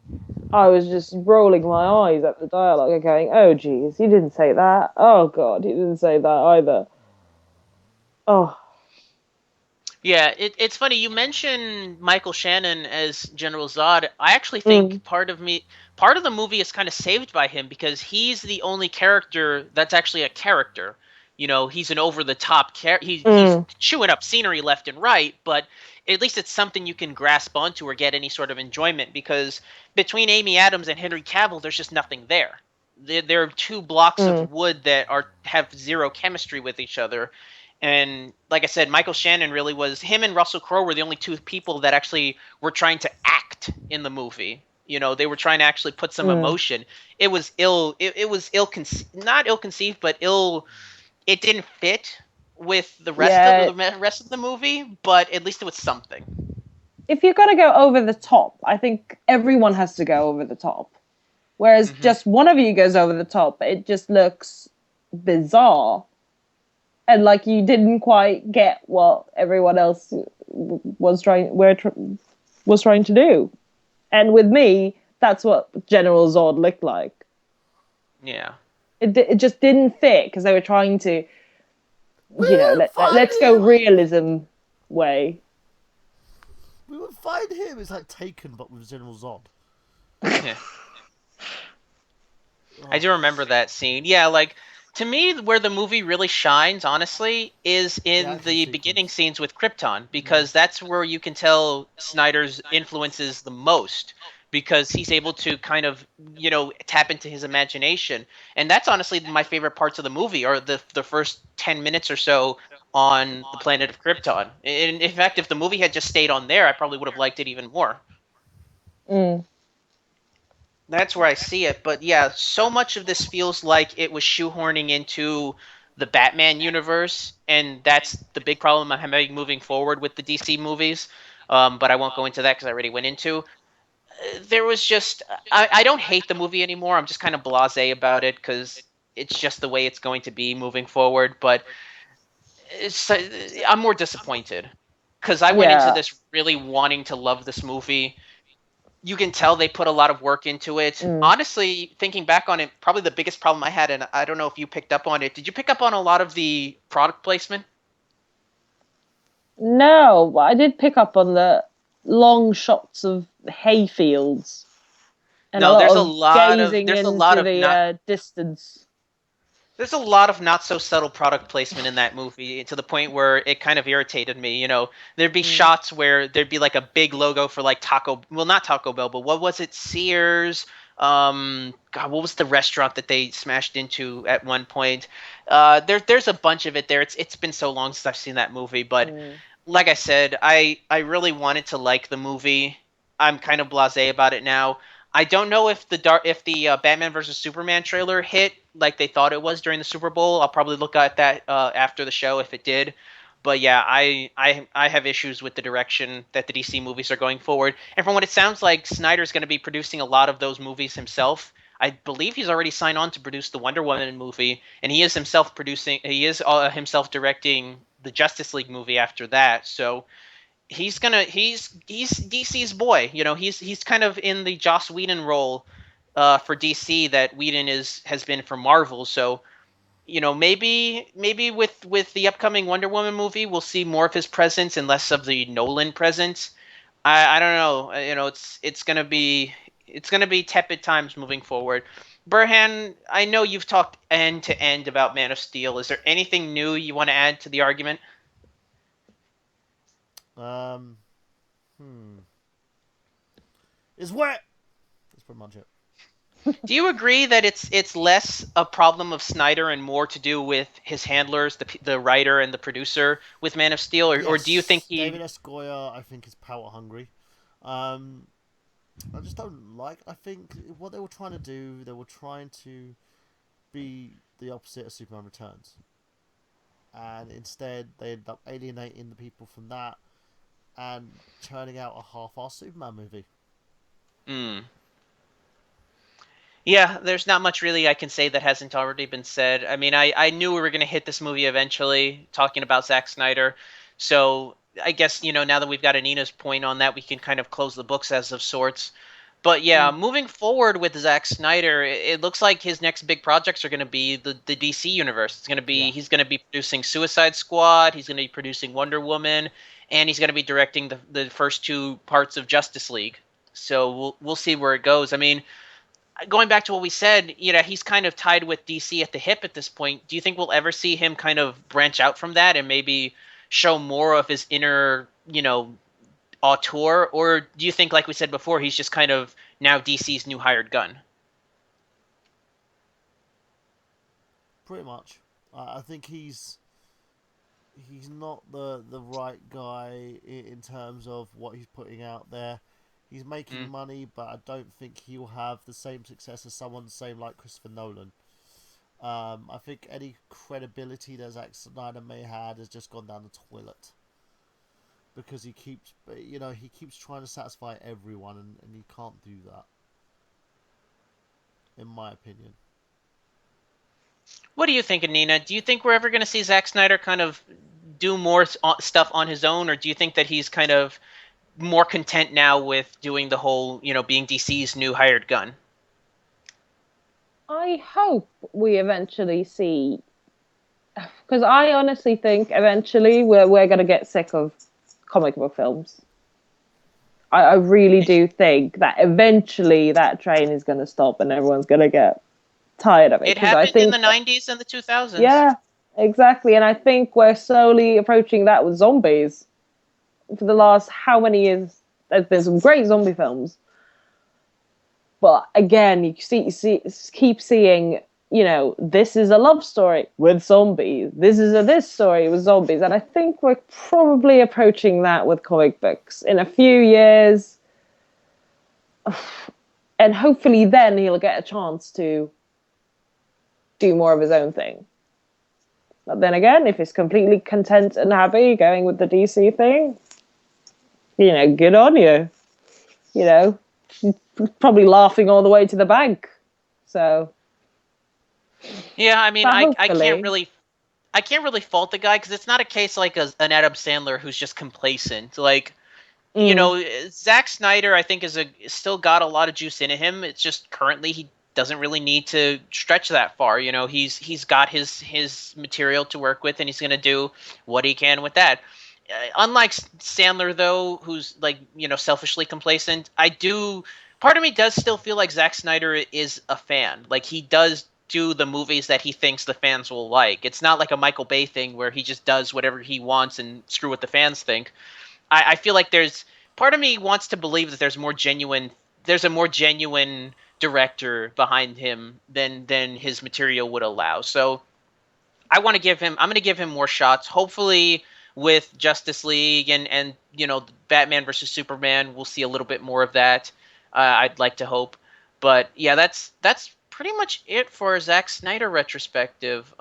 I was just rolling my eyes at the dialogue and going, "Oh, geez, he didn't say that. Oh God, he didn't say that either." Oh, yeah, it's funny you mentioned Michael Shannon as General Zod. I actually mm, think part of the movie is kind of saved by him because he's the only character that's actually a character. You know, he's an over the top he's mm, chewing up scenery left and right, but at least it's something you can grasp onto or get any sort of enjoyment because between Amy Adams and Henry Cavill, there's just nothing there. There are two blocks of mm, wood that are have zero chemistry with each other, and like I said, Michael Shannon really was him and Russell Crowe were the only two people that actually were trying to act in the movie. You know, they were trying to actually put some mm. emotion. It was not ill conceived, but ill. It didn't fit with Yeah. the rest of the movie, but at least it was something. If you're gonna go over the top, I think everyone has to go over the top. Whereas Hmm. just one of you goes over the top, it just looks bizarre. And like you didn't quite get what everyone else was trying to do. And with me, that's what General Zod looked like. Yeah. It just didn't fit because they were trying to, We won't find let's go him. realism way. We won't find him. It's like Taken, but with General Zod. Yeah. I do remember that scene. Yeah, like to me, where the movie really shines, honestly, is The in action the beginning sequence. scenes with Krypton, because that's where you can tell Snyder's influences the most. because he's able to kind of, tap into his imagination. And that's honestly my favorite parts of the movie, are the first 10 minutes or so on the planet of Krypton. In fact, if the movie had just stayed on there, I probably would have liked it even more. Mm. That's where I see it. But yeah, so much of this feels like it was shoehorning into the Batman universe, and that's the big problem I'm having moving forward with the DC movies. But I won't go into that because I already went into. There was just, I don't hate the movie anymore. I'm just kind of blasé about it because it's just the way it's going to be moving forward. But it's, I'm more disappointed because I went into Yeah. this really wanting to love this movie. You can tell they put a lot of work into it. Mm. Honestly, thinking back on it, probably the biggest problem I had, and I don't know if you picked up on it. Did you pick up on a lot of the product placement? No, but I did pick up on the long shots of hay fields and a No, lot of gazing there's a lot into of the not distance. there's a lot of not so subtle product placement in that movie, to the point where it kind of irritated me. There'd be Mm. shots where there'd be like a big logo for like not Taco Bell, but what was it? Sears. God, what was the restaurant that they smashed into at one point? There's a bunch of it there. It's been so long since I've seen that movie, but Mm. like I said, I really wanted to like the movie. I'm kind of blasé about it now. I don't know if the Batman versus Superman trailer hit like they thought it was during the Super Bowl. I'll probably look at that after the show if it did. But yeah, I have issues with the direction that the DC movies are going forward. And from what it sounds like, Snyder's going to be producing a lot of those movies himself. I believe he's already signed on to produce the Wonder Woman movie, and he is himself producing. He is himself directing the Justice League movie after that. So he's DC's boy. He's kind of in the Joss Whedon role for DC that Whedon has been for Marvel. So maybe with the upcoming Wonder Woman movie, we'll see more of his presence and less of the Nolan presence. I don't know. It's gonna be tepid times moving forward. Burhan, I know you've talked end to end about Man of Steel. Is there anything new you want to add to the argument? Um, hmm. It's wet. That's pretty much it. Do you agree that it's less a problem of Snyder and more to do with his handlers, the writer and the producer with Man of Steel, or do you think Yes, he? David S. Goyer, I think, is power hungry. Um, I just don't like. I think what they were trying to do, they were trying to be the opposite of Superman Returns, and instead they ended up alienating the people from that and churning out a half-assed Superman movie. Hmm. Yeah, there's not much really I can say that hasn't already been said. I mean, I knew we were going to hit this movie eventually, talking about Zack Snyder. So I guess, now that we've got Anina's point on that, we can kind of close the books as of sorts. But yeah, Mm. moving forward with Zack Snyder, it looks like his next big projects are going to be the DC universe. Yeah. He's going to be producing Suicide Squad, he's going to be producing Wonder Woman, and he's going to be directing the first two parts of Justice League. So we'll see where it goes. I mean, going back to what we said, he's kind of tied with DC at the hip at this point. Do you think we'll ever see him kind of branch out from that and maybe show more of his inner, auteur? Or do you think, like we said before, he's just kind of now DC's new hired gun? Pretty much. I think he's not the right guy in terms of what he's putting out there. He's making Mm. money, but I don't think he'll have the same success as someone the same like Christopher Nolan. I think any credibility that Zack Snyder may have has just gone down the toilet because he keeps trying to satisfy everyone, and he can't do that, in my opinion. What do you think, Nina? Do you think we're ever going to see Zack Snyder kind of do more stuff on his own, or do you think that he's kind of more content now with doing the whole, being DC's new hired gun? I hope we eventually see, because I honestly think eventually we're gonna get sick of comic book films. I really do think that eventually that train is gonna stop and everyone's gonna get tired of it. It Because I happened in think, the 90s and the 2000s. yeah, exactly, and I think we're slowly approaching that with zombies. For the last how many years, there's been some great zombie films, But again, you keep seeing, this is a love story with zombies. This is this story with zombies. And I think we're probably approaching that with comic books in a few years. And hopefully then he'll get a chance to do more of his own thing. But then again, if he's completely content and happy going with the DC thing, good on you. Probably laughing all the way to the bank. So Yeah, I mean, but I can't hopefully. really fault the guy because it's not a case like an Adam Sandler who's just complacent. Like, Mm. Zack Snyder, I think, is still got a lot of juice in him. It's just currently he doesn't really need to stretch that far. He's got his material to work with, and he's gonna do what he can with that. Unlike Sandler, though, who's like selfishly complacent, part of me does still feel like Zack Snyder is a fan. Like he does do the movies that he thinks the fans will like. It's not like a Michael Bay thing where he just does whatever he wants and screw what the fans think. I feel like there's part of me wants to believe that there's a more genuine director behind him than his material would allow. So I'm going to give him more shots. Hopefully with Justice League and Batman versus Superman, we'll see a little bit more of that. I'd like to hope. But yeah, that's pretty much it for Zack Snyder retrospective.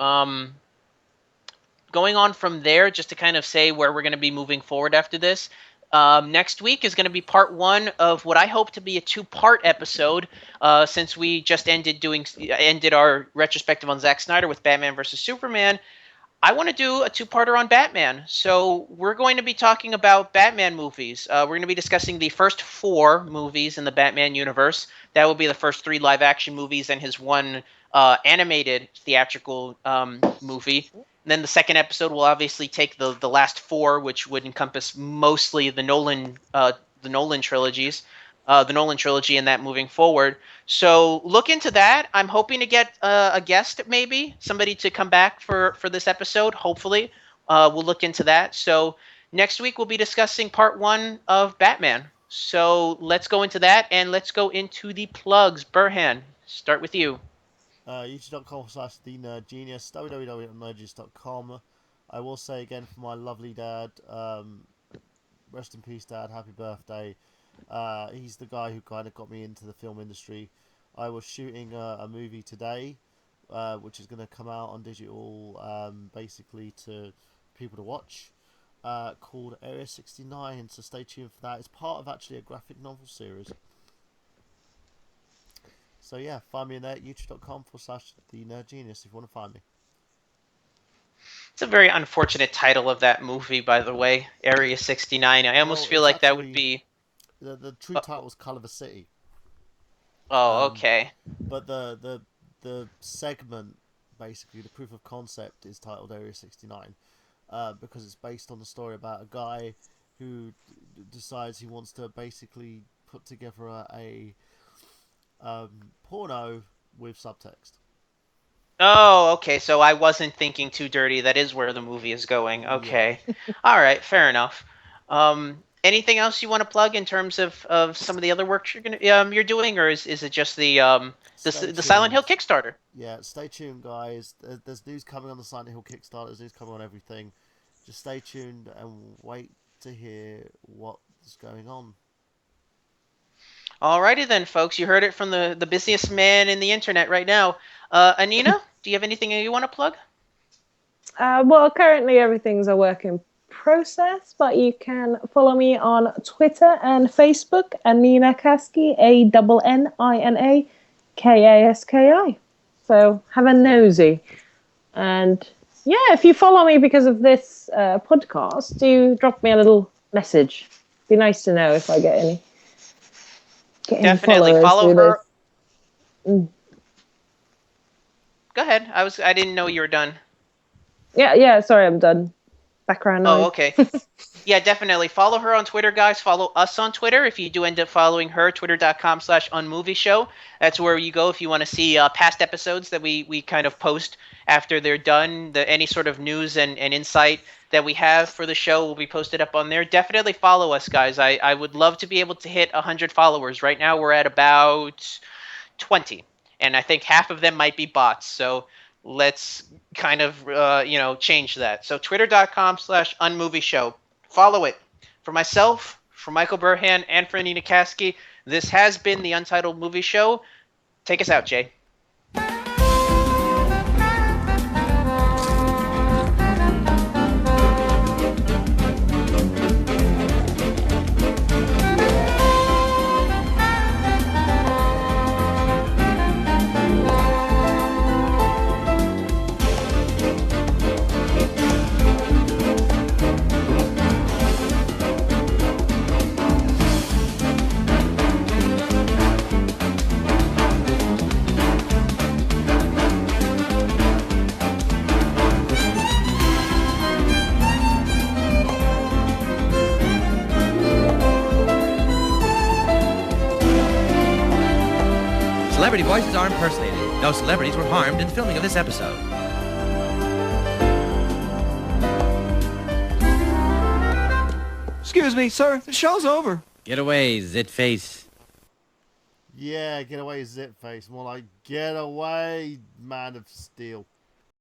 Going on from there, just to kind of say where we're going to be moving forward after this. Next week is going to be part one of what I hope to be a two-part episode, since we just ended our retrospective on Zack Snyder with Batman versus Superman. I want to do a two-parter on Batman. So we're going to be talking about Batman movies. We're going to be discussing the first 4 movies in the Batman universe. That will be the first 3 live-action movies and his one animated theatrical movie. And then the second episode will obviously take the last 4, which would encompass mostly the Nolan trilogies, the Nolan trilogy, and that moving forward. So look into that. I'm hoping to get a guest, maybe somebody to come back for this episode. Hopefully, we'll look into that. So next week we'll be discussing part 1 of Batman. So let's go into that, and let's go into the plugs. Burhan, start with you. YouTube.com/TheNerdGenius, www.nerdgenius.com. I will say again for my lovely dad, rest in peace, Dad. Happy birthday. He's the guy who kind of got me into the film industry. I was shooting a movie today, which is going to come out on digital, basically to people to watch, called Area 69. So stay tuned for that. It's part of actually a graphic novel series. So yeah, find me in there, youtube.com/TheNerdGenius if you want to find me. It's a very unfortunate title of that movie, by the way, Area 69. I almost feel like that would be... The true title was Culver City. Oh, okay. But the segment, basically, the proof of concept is titled Area 69, because it's based on the story about a guy who decides he wants to basically put together a porno with subtext. Oh, okay. So I wasn't thinking too dirty. That is where the movie is going. Okay. Yeah. All right. Fair enough. Anything else you want to plug in terms of some of the other work you're doing, or is it just the Silent Hill Kickstarter? Yeah, stay tuned, guys. There's news coming on the Silent Hill Kickstarter. There's news coming on everything. Just stay tuned and wait to hear what's going on. Alrighty then, folks. You heard it from the busiest man in the internet right now. Anina, do you have anything you want to plug? Well, currently everything's a work in process, but you can follow me on Twitter and Facebook, Anina Kaski, ANNINAKASKI. So have a nosy. And yeah, if you follow me because of this podcast, do drop me a little message. Be nice to know if I get any. Definitely follow her. Go ahead. I didn't know you were done. Yeah. Sorry, I'm done. Background noise. Oh, okay. Yeah, definitely. Follow her on Twitter, guys. Follow us on Twitter. If you do end up following her, twitter.com/unmovieshow. That's where you go if you want to see past episodes that we kind of post after they're done. Any sort of news and insight that we have for the show will be posted up on there. Definitely follow us, guys. I would love to be able to hit 100 followers. Right now, we're at about 20. And I think half of them might be bots. So let's kind of, change that. So twitter.com/unmovieshow. Follow it. For myself, for Michael Burhan, and for Anina Kasky, this has been the Untitled Movie Show. Take us out, Jay. Celebrity voices are impersonated. No celebrities were harmed in filming of this episode. Excuse me, sir. The show's over. Get away, zitface. Yeah, get away, Zipface. More like, get away, Man of Steel.